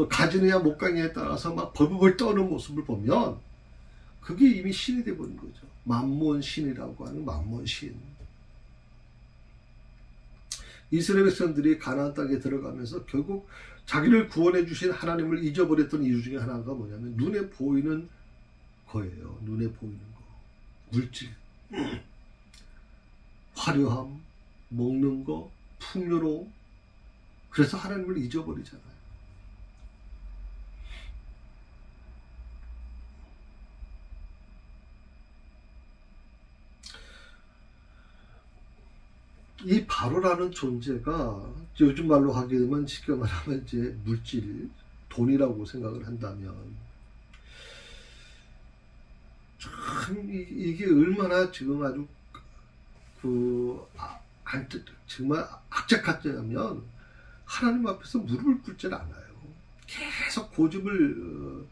가지느냐 못 가느냐에 따라서 막 벌벌 떠는 모습을 보면 그게 이미 신이 되어버린 거죠. 만몬신이라고 하는 만몬신. 이스라엘 백성들이 가나안 땅에 들어가면서 결국 자기를 구원해 주신 하나님을 잊어버렸던 이유 중에 하나가 뭐냐면 눈에 보이는 거예요. 눈에 보이는 거. 물질, 화려함, 먹는 거, 풍요로움. 그래서 하나님을 잊어버리잖아요. 이 바로라는 존재가 요즘 말로 하게 되면 쉽게 말하면 이제 물질, 돈이라고 생각을 한다면 참 이게 얼마나 지금 아주 정말 악착같냐면 하나님 앞에서 무릎을 꿇질 않아요. 계속 고집을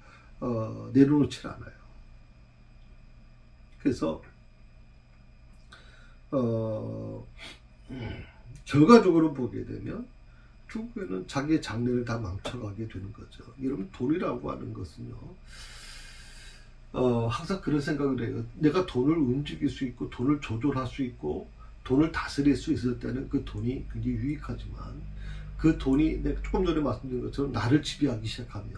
내려놓질 않아요. 그래서 결과적으로 보게 되면 결국에는 자기의 장래를 다 망쳐가게 되는 거죠. 여러분, 돈이라고 하는 것은요, 항상 그런 생각을 해요. 내가 돈을 움직일 수 있고 돈을 조절할 수 있고 돈을 다스릴 수 있을 때는 그 돈이 굉장히 유익하지만 그 돈이 내가 조금 전에 말씀드린 것처럼 나를 지배하기 시작하면,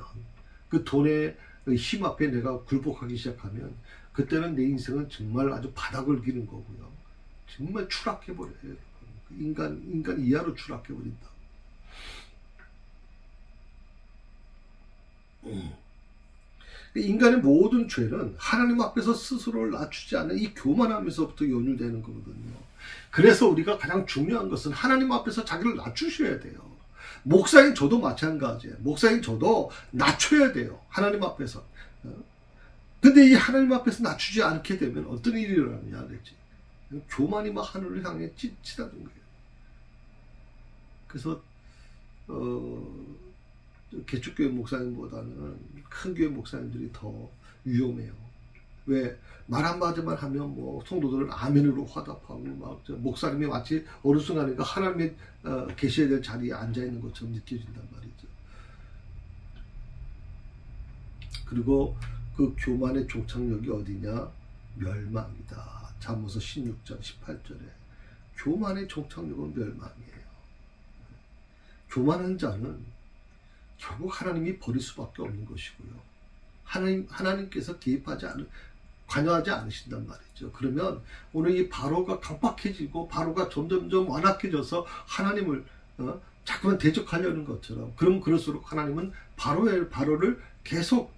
그 돈의 힘 앞에 내가 굴복하기 시작하면 그때는 내 인생은 정말 아주 바닥을 기는 거고요. 정말 추락해버려요. 인간 이하로 추락해버린다. 인간의 모든 죄는 하나님 앞에서 스스로를 낮추지 않는 이 교만함에서부터 연유되는 거거든요. 그래서 우리가 가장 중요한 것은 하나님 앞에서 자기를 낮추셔야 돼요. 목사인 저도 마찬가지예요. 목사인 저도 낮춰야 돼요. 하나님 앞에서. 근데 이 하나님 앞에서 낮추지 않게 되면 어떤 일이 일어나느냐 그랬지. 교만이 막 하늘을 향해 치닫는 거예요. 그래서 개척교회 목사님보다는 큰 교회 목사님들이 더 위험해요. 왜? 말 한마디만 하면 뭐 성도들은 아멘으로 화답하고 막 목사님이 마치 어느 순간인가 하나님의 계셔야 될 자리에 앉아 있는 것처럼 느껴진단 말이죠. 그리고 그 교만의 종착역이 어디냐? 멸망이다. 잠언서 16장 18절에 교만의 종착역은 멸망이에요. 교만한 자는 결국 하나님이 버릴 수밖에 없는 것이고요. 하나님께서 관여하지 않으신단 말이죠. 그러면 오늘 이 바로가 강박해지고 바로가 점점점 완악해져서 하나님을 자꾸만 대적하려는 것처럼, 그럼 그럴수록 하나님은 바로를 계속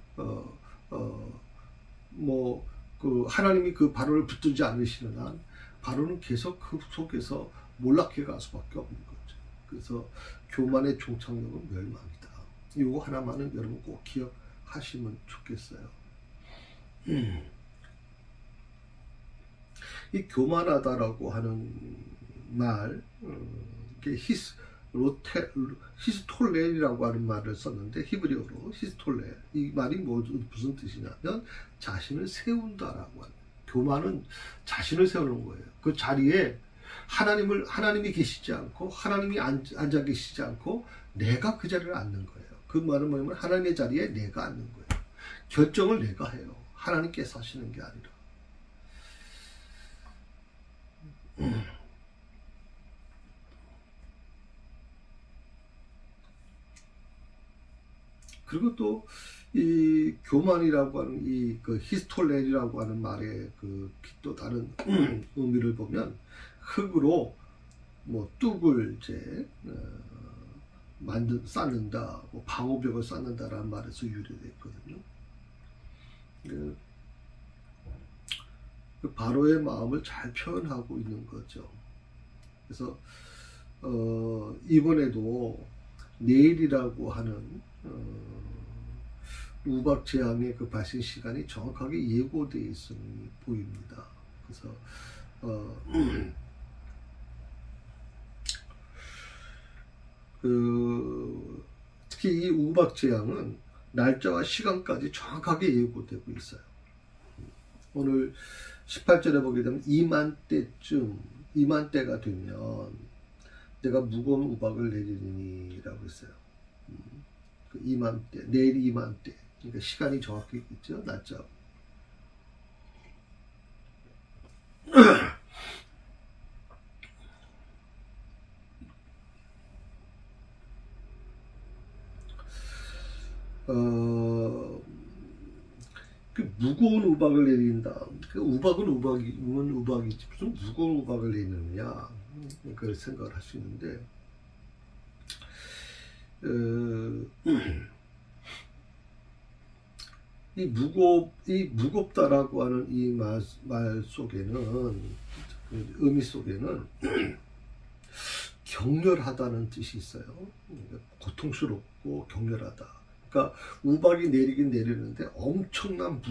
하나님이 그 바로를 붙들지 않으시는 한 바로는 계속 그 속에서 몰락해 갈 수밖에 없는 거죠. 그래서 교만의 종착역은 멸망이다. 이거 하나만은 여러분 꼭 기억하시면 좋겠어요. 이 교만하다라고 하는 말, 이게 히스톨렐이라고 하는 말을 썼는데, 히브리어로 히스톨렐, 이 말이 무슨 뜻이냐면 자신을 세운다라고 하는, 교만은 자신을 세우는 거예요. 그 자리에 하나님이 계시지 않고, 하나님이 앉아 계시지 않고 내가 그 자리를 앉는 거예요. 그 말은 뭐냐면 하나님의 자리에 내가 앉는 거예요. 결정을 내가 해요. 하나님께서 하시는 게 아니라. 그리고 또 이 교만이라고 하는 그 히스톨렐이라고 하는 말의 또 다른 의미를 보면, 흙으로 뚝을 이제 쌓는다, 방어벽을 쌓는다라는 말에서 유래됐거든요. 그 바로의 마음을 잘 표현하고 있는 거죠. 그래서 이번에도 내일이라고 하는 우박 재앙의 그 발생 시간이 정확하게 예고되어 있음이 보입니다. 그래서 특히 이 우박 재앙은 날짜와 시간까지 정확하게 예고되고 있어요. 오늘 18절에 보게 되면 이만때가 되면 내가 무거운 우박을 내리니라고 했어요. 그 이만때, 내일 이만때. 그러니까 시간이 정확히 있죠, 날짜. 그 무거운 우박을 내린다. 그 우박은 우박이지 무슨 무거운 우박을 내리느냐, 그걸 생각을 할 수 있는데, 이 무겁다라고 하는 이 말 속에는, 의미 속에는 격렬하다는 뜻이 있어요. 고통스럽고 격렬하다. 그러니까 우박이 내리긴 내리는데 엄청난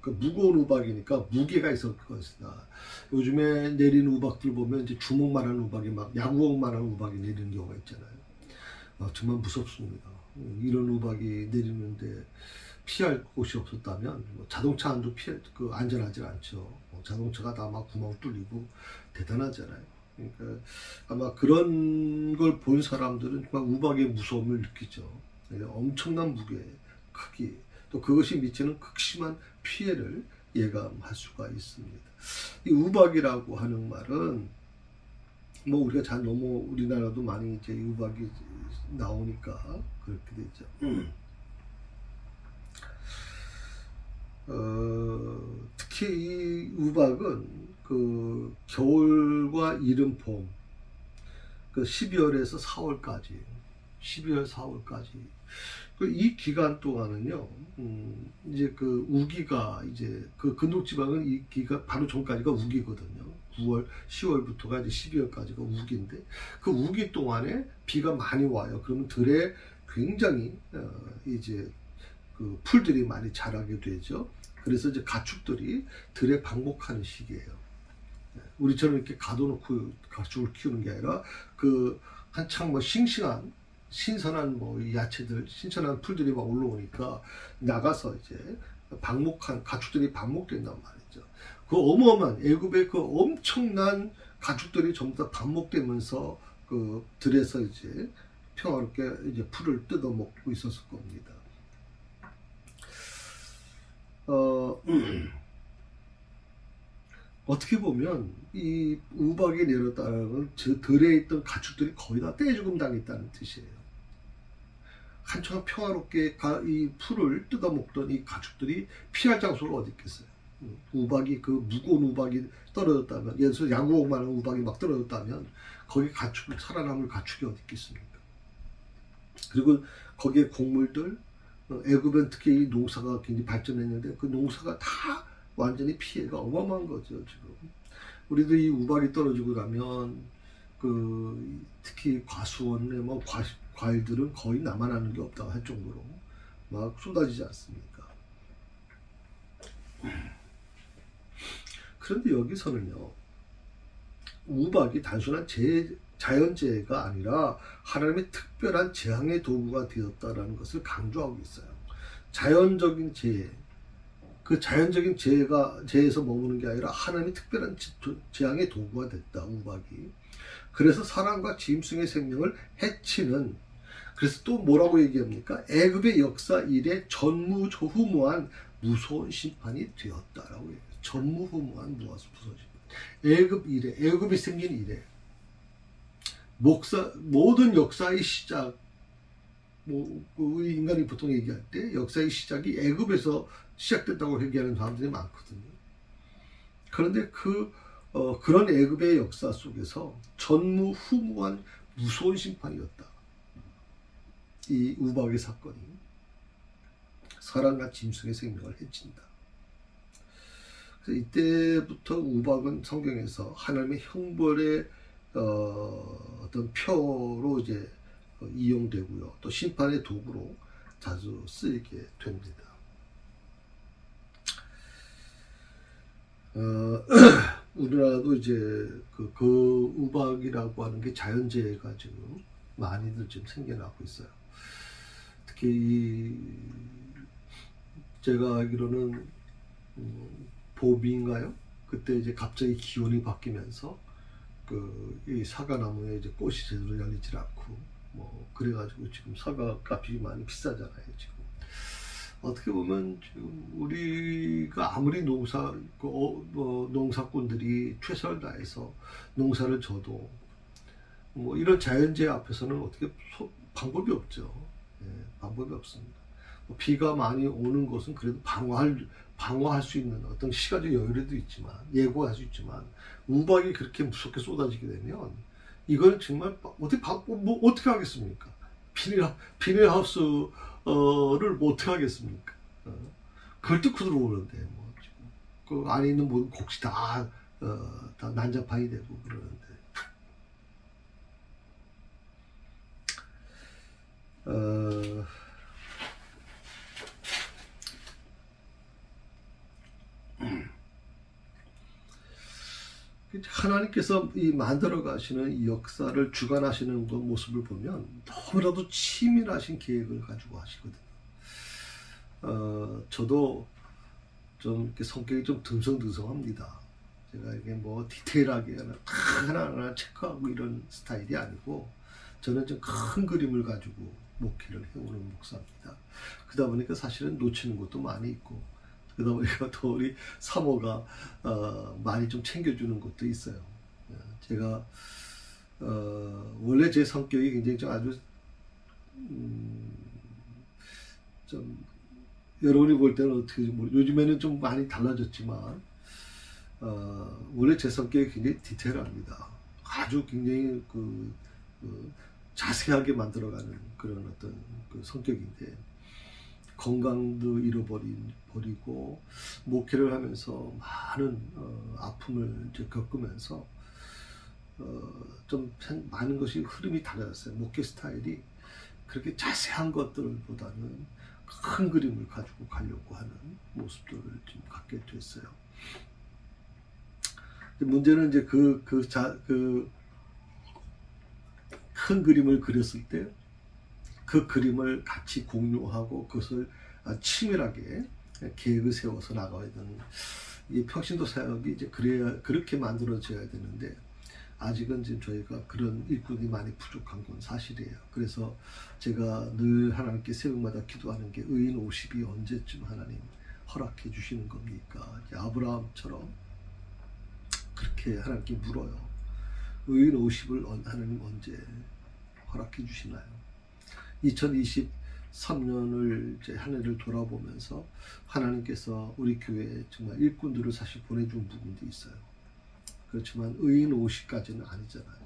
무거운 우박이니까 무게가 있을 것이다. 요즘에 내리는 우박들 보면 이제 주먹만한 우박이 막 야구공만한 우박이 내리는 경우가 있잖아요. 정말 무섭습니다. 이런 우박이 내리는데 피할 곳이 없었다면 자동차 안도 안전하지 않죠. 자동차가 다 막 구멍 뚫리고 대단하잖아요. 그러니까 아마 그런 걸 본 사람들은 정말 우박의 무서움을 느끼죠. 엄청난 무게, 크기, 또 그것이 미치는 극심한 피해를 예감할 수가 있습니다. 이 우박이라고 하는 말은 우리가 너무 우리나라도 많이 이제 우박이 나오니까 그렇게 되죠. 특히 이 우박은 그 겨울과 이른 봄, 12월에서 4월까지, 12월, 4월까지 이 기간 동안은요, 이제 우기가 이제 근동지방은 이 기간 바로 전까지가 우기거든요. 9월, 10월부터가 이제 12월까지가 우기인데, 그 우기 동안에 비가 많이 와요. 그러면 들에 굉장히 이제 풀들이 많이 자라게 되죠. 그래서 이제 가축들이 들에 방목하는 시기예요. 우리처럼 이렇게 가둬놓고 가축을 키우는 게 아니라 한창 싱싱한 신선한 야채들, 신선한 풀들이 막 올라오니까 나가서 이제 가축들이 방목된단 말이죠. 그 어마어마한 애굽의 엄청난 가축들이 전부 다 방목되면서 들에서 이제 평화롭게 이제 풀을 뜯어먹고 있었을 겁니다. 어떻게 보면 이 우박이 내렸다는 건 저 들에 있던 가축들이 거의 다 떼죽음 당했다는 뜻이에요. 한창 평화롭게 이 풀을 뜯어먹던 이 가축들이 피할 장소가 어디 있겠어요. 우박이 그 무거운 우박이 떨어졌다면, 예를 들어서 야구옥만한 우박이 막 떨어졌다면 거기 가축 살아남을 가축이 어디 있겠습니까? 그리고 거기에 곡물들, 애굽은 특히 이 농사가 굉장히 발전했는데 그 농사가 다 완전히 피해가 어마어마한 거죠 지금. 우리도 이 우박이 떨어지고 나면 그 특히 과수원에 뭐 과일들은 거의 남아나는 게 없다고 할 정도로 막 쏟아지지 않습니까? 그런데 여기서는요, 우박이 단순한 자연재해가 아니라 하나님의 특별한 재앙의 도구가 되었다라는 것을 강조하고 있어요. 자연적인 재해, 그 자연적인 재해에서 머무는 게 아니라 하나님의 특별한 재앙의 도구가 됐다, 우박이. 그래서 사람과 짐승의 생명을 해치는, 그래서 또 뭐라고 얘기합니까? 애굽의 역사 이래 전무후무한 무서운 심판이 되었다라고 얘기해요. 전무후무한 무서운 심판. 애굽이 생긴 이래. 모든 역사의 시작, 인간이 보통 얘기할 때 역사의 시작이 애굽에서 시작됐다고 얘기하는 사람들이 많거든요. 그런데 그런 애굽의 역사 속에서 전무후무한 무서운 심판이었다. 이 우박의 사건이 사람과 짐승의 생명을 해친다. 그래서 이때부터 우박은 성경에서 하나님의 형벌의 어떤 표로 이제 이용되고요. 또 심판의 도구로 자주 쓰이게 됩니다. 우리나라도 이제 그 우박이라고 하는 게 자연재해가 지금 많이들 지금 생겨나고 있어요. 특히 제가 알기로는 봄인가요? 그때 이제 갑자기 기온이 바뀌면서 이 사과나무에 이제 꽃이 제대로 열리질 않고 뭐 그래가지고 지금 사과 값이 많이 비싸잖아요 지금. 어떻게 보면 지금 우리가 아무리 농사꾼들이 최선을 다해서 농사를 져도 뭐 이런 자연재해 앞에서는 어떻게 방법이 없죠. 예, 방법이 없습니다. 비가 많이 오는 것은 그래도 방어할 수 있는 어떤 시간적 여유라도 있지만, 예고할 수 있지만, 우박이 그렇게 무섭게 쏟아지게 되면 이거는 정말 어떻게 하겠습니까? 비닐하우스를 어떻게 하겠습니까? 그걸 뚫고 들어오는데 뭐 지금 그 안에 있는 모든 곡식 다 난장판이 되고 그러는데. 하나님께서 이 만들어 가시는 이 역사를 주관하시는 그 모습을 보면 너무나도 치밀하신 계획을 가지고 하시거든요. 저도 좀 이렇게 성격이 좀 듬성듬성합니다. 제가 이게 뭐 디테일하게 하나하나 체크하고 이런 스타일이 아니고, 저는 좀 큰 그림을 가지고 목회를 해오는 목사입니다. 그러다 보니까 사실은 놓치는 것도 많이 있고, 그러다 보니까 또 우리 사모가 많이 좀 챙겨주는 것도 있어요. 제가 원래 제 성격이 굉장히 좀 아주 좀 여러분이 볼 때는 어떻게 요즘에는 좀 많이 달라졌지만 원래 제 성격이 굉장히 디테일합니다. 아주 굉장히 자세하게 만들어가는 그런 어떤 그 성격인데, 건강도 잃어버리고 목회를 하면서 많은 아픔을 이제 겪으면서 좀 많은 것이 흐름이 달라졌어요. 목회 스타일이 그렇게 자세한 것들보다는 큰 그림을 가지고 가려고 하는 모습들을 좀 갖게 됐어요. 문제는 이제 큰 그림을 그렸을 때 그 그림을 같이 공유하고 그것을 치밀하게 계획을 세워서 나가야 되는 이 평신도 사역이 이제 그렇게 만들어져야 되는데, 아직은 지금 저희가 그런 일꾼이 많이 부족한 건 사실이에요. 그래서 제가 늘 하나님께 새벽마다 기도하는 게, 의인 50이 언제쯤 하나님 허락해 주시는 겁니까? 아브라함처럼 그렇게 하나님께 물어요. 의인 50을 하나님 언제 허락해 주시나요? 3년을 이제 한 해를 돌아보면서 하나님께서 우리 교회에 정말 일꾼들을 사실 보내준 부분도 있어요. 그렇지만 의인 50까지는 아니잖아요.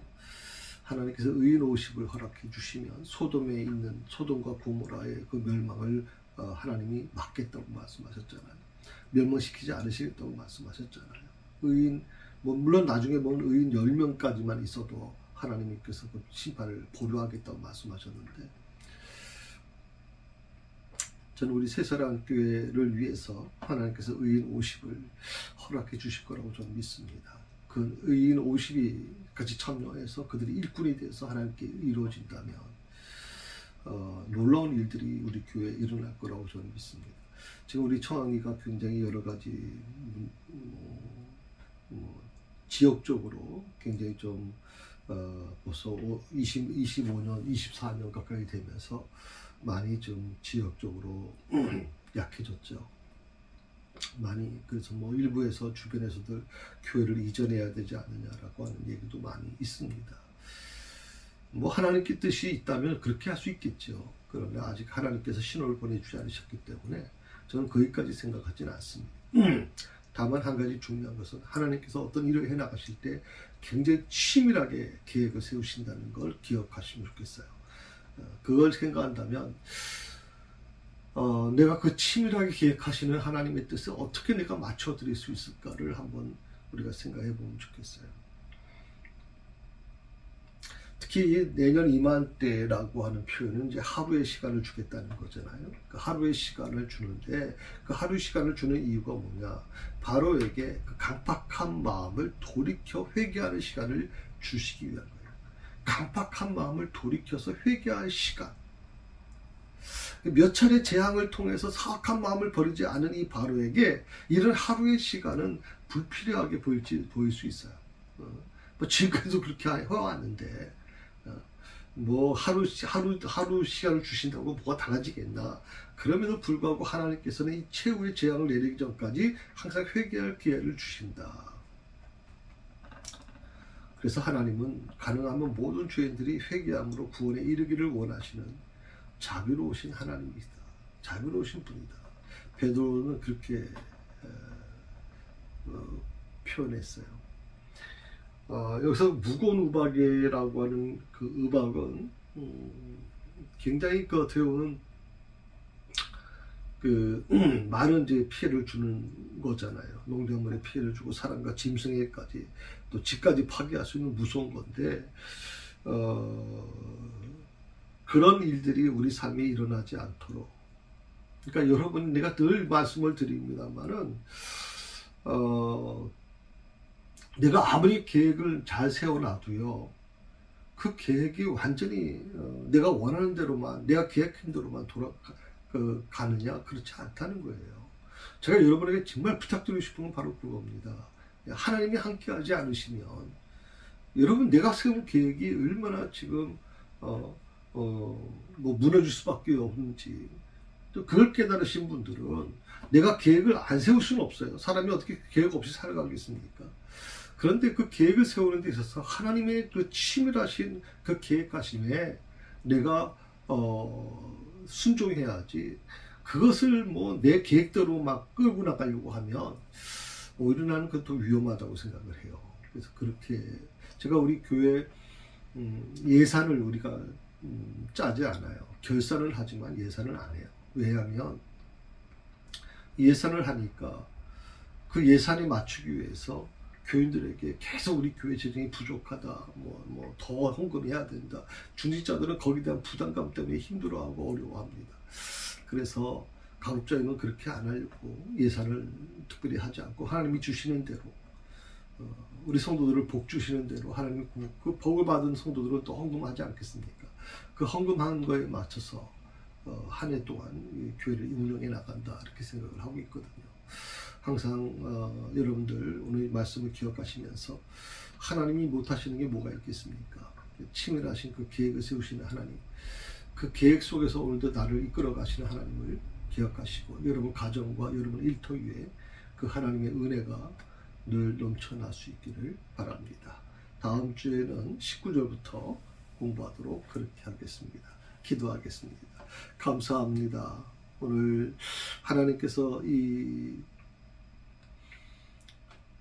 하나님께서 의인 50을 허락해 주시면 소돔에 있는 소돔과 고모라의 그 멸망을 하나님이 막겠다고 말씀하셨잖아요. 멸망시키지 않으시겠다고 말씀하셨잖아요. 의인 물론 나중에 보면 의인 10명까지만 있어도 하나님께서 그 심판을 보류하겠다고 말씀하셨는데, 저는 우리 새사랑교회를 위해서 하나님께서 의인 50을 허락해 주실 거라고 저는 믿습니다. 그 의인 50이 같이 참여해서 그들이 일꾼이 돼서 하나님께 이루어진다면 놀라운 일들이 우리 교회에 일어날 거라고 저는 믿습니다. 지금 우리 청항이가 굉장히 여러 가지 지역적으로 굉장히 좀 벌써 25년, 24년 가까이 되면서 많이 좀 지역적으로 약해졌죠. 많이. 그래서 일부에서 주변에서들 교회를 이전해야 되지 않느냐라고 하는 얘기도 많이 있습니다. 하나님께 뜻이 있다면 그렇게 할 수 있겠죠. 그러나 아직 하나님께서 신호를 보내주지 않으셨기 때문에 저는 거기까지 생각하지는 않습니다. 다만 한 가지 중요한 것은 하나님께서 어떤 일을 해나가실 때 굉장히 치밀하게 계획을 세우신다는 걸 기억하시면 좋겠어요. 그걸 생각한다면 내가 그 치밀하게 계획하시는 하나님의 뜻을 어떻게 내가 맞춰드릴 수 있을까를 한번 우리가 생각해 보면 좋겠어요. 특히 내년 이맘때라고 하는 표현은 이제 하루의 시간을 주겠다는 거잖아요. 그 하루의 시간을 주는데 그 하루 시간을 주는 이유가 뭐냐? 바로에게 그 강팍한 마음을 돌이켜 회개하는 시간을 주시기 위한 거예요. 강팍한 마음을 돌이켜서 회개할 시간. 몇 차례 재앙을 통해서 사악한 마음을 버리지 않은 이 바로에게 이런 하루의 시간은 불필요하게 보일 수 있어요. 지금까지도 그렇게 해왔는데 하루 시간을 주신다고 뭐가 달라지겠나? 그럼에도 불구하고 하나님께서는 이 최후의 재앙을 내리기 전까지 항상 회개할 기회를 주신다. 그래서 하나님은 가능하면 모든 죄인들이 회개함으로 구원에 이르기를 원하시는 자비로우신 하나님이다. 자비로우신 분이다. 베드로는 그렇게 표현했어요. 여기서 무거운 우박이라고 하는 그 우박은 굉장히 그 어떻게 보면 많은 이제 피해를 주는 거잖아요. 농작물에 피해를 주고 사람과 짐승에까지 또 집까지 파괴할 수 있는 무서운 건데 그런 일들이 우리 삶에 일어나지 않도록. 그러니까 여러분, 내가 늘 말씀을 드립니다만은 내가 아무리 계획을 잘 세워놔도요, 그 계획이 완전히 내가 원하는 대로만, 내가 계획한 대로만 가느냐? 그렇지 않다는 거예요. 제가 여러분에게 정말 부탁드리고 싶은 건 바로 그겁니다. 하나님이 함께하지 않으시면 여러분, 내가 세운 계획이 얼마나 지금 무너질 수밖에 없는지, 또 그걸 깨달으신 분들은 내가 계획을 안 세울 수는 없어요. 사람이 어떻게 계획 없이 살아가겠습니까? 그런데 그 계획을 세우는 데 있어서 하나님의 그 치밀하신 그 계획하심에 내가 순종해야지, 그것을 내 계획대로 막 끌고 나가려고 하면 오히려 나는 그것도 위험하다고 생각을 해요. 그래서 그렇게 제가 우리 교회 예산을 우리가 짜지 않아요. 결산을 하지만 예산을 안 해요. 왜냐하면 예산을 하니까 그 예산에 맞추기 위해서 교인들에게 계속 우리 교회 재정이 부족하다, 더 헌금해야 된다. 중직자들은 거기에 대한 부담감 때문에 힘들어하고 어려워합니다. 그래서 가급적이면 그렇게 안 하려고 예산을 특별히 하지 않고 하나님이 주시는 대로, 우리 성도들을 복 주시는 대로 하나님이 그 복을 받은 성도들은 또 헌금하지 않겠습니까? 그 헌금하는 거에 맞춰서 한 해 동안 교회를 운영해 나간다, 이렇게 생각을 하고 있거든요. 항상 여러분들 오늘 말씀을 기억하시면서 하나님이 못하시는 게 뭐가 있겠습니까? 치밀하신 그 계획을 세우시는 하나님, 그 계획 속에서 오늘도 나를 이끌어 가시는 하나님을 기억하시고 여러분 가정과 여러분 일터 위에 그 하나님의 은혜가 늘 넘쳐날 수 있기를 바랍니다. 다음 주에는 19절부터 공부하도록 그렇게 하겠습니다. 기도하겠습니다. 감사합니다. 오늘 하나님께서 이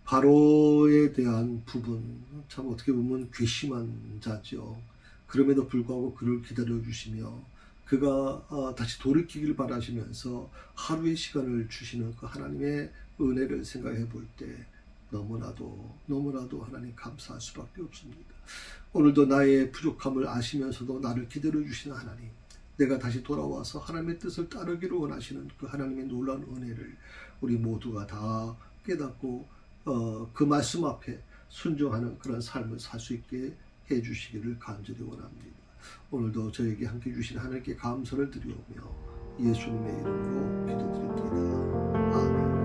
바로에 대한 부분, 참 어떻게 보면 괘씸한 자죠. 그럼에도 불구하고 그를 기다려 주시며 그가 다시 돌이키길 바라시면서 하루의 시간을 주시는 그 하나님의 은혜를 생각해 볼 때 너무나도 하나님 감사할 수밖에 없습니다. 오늘도 나의 부족함을 아시면서도 나를 기다려 주시는 하나님, 내가 다시 돌아와서 하나님의 뜻을 따르기를 원하시는 그 하나님의 놀라운 은혜를 우리 모두가 다 깨닫고 그 말씀 앞에 순종하는 그런 삶을 살 수 있게 해주시기를 간절히 원합니다. 오늘도 저에게 함께 주신 하나님께 감사를 드리오며 예수님의 이름으로 기도드립니다. 아멘.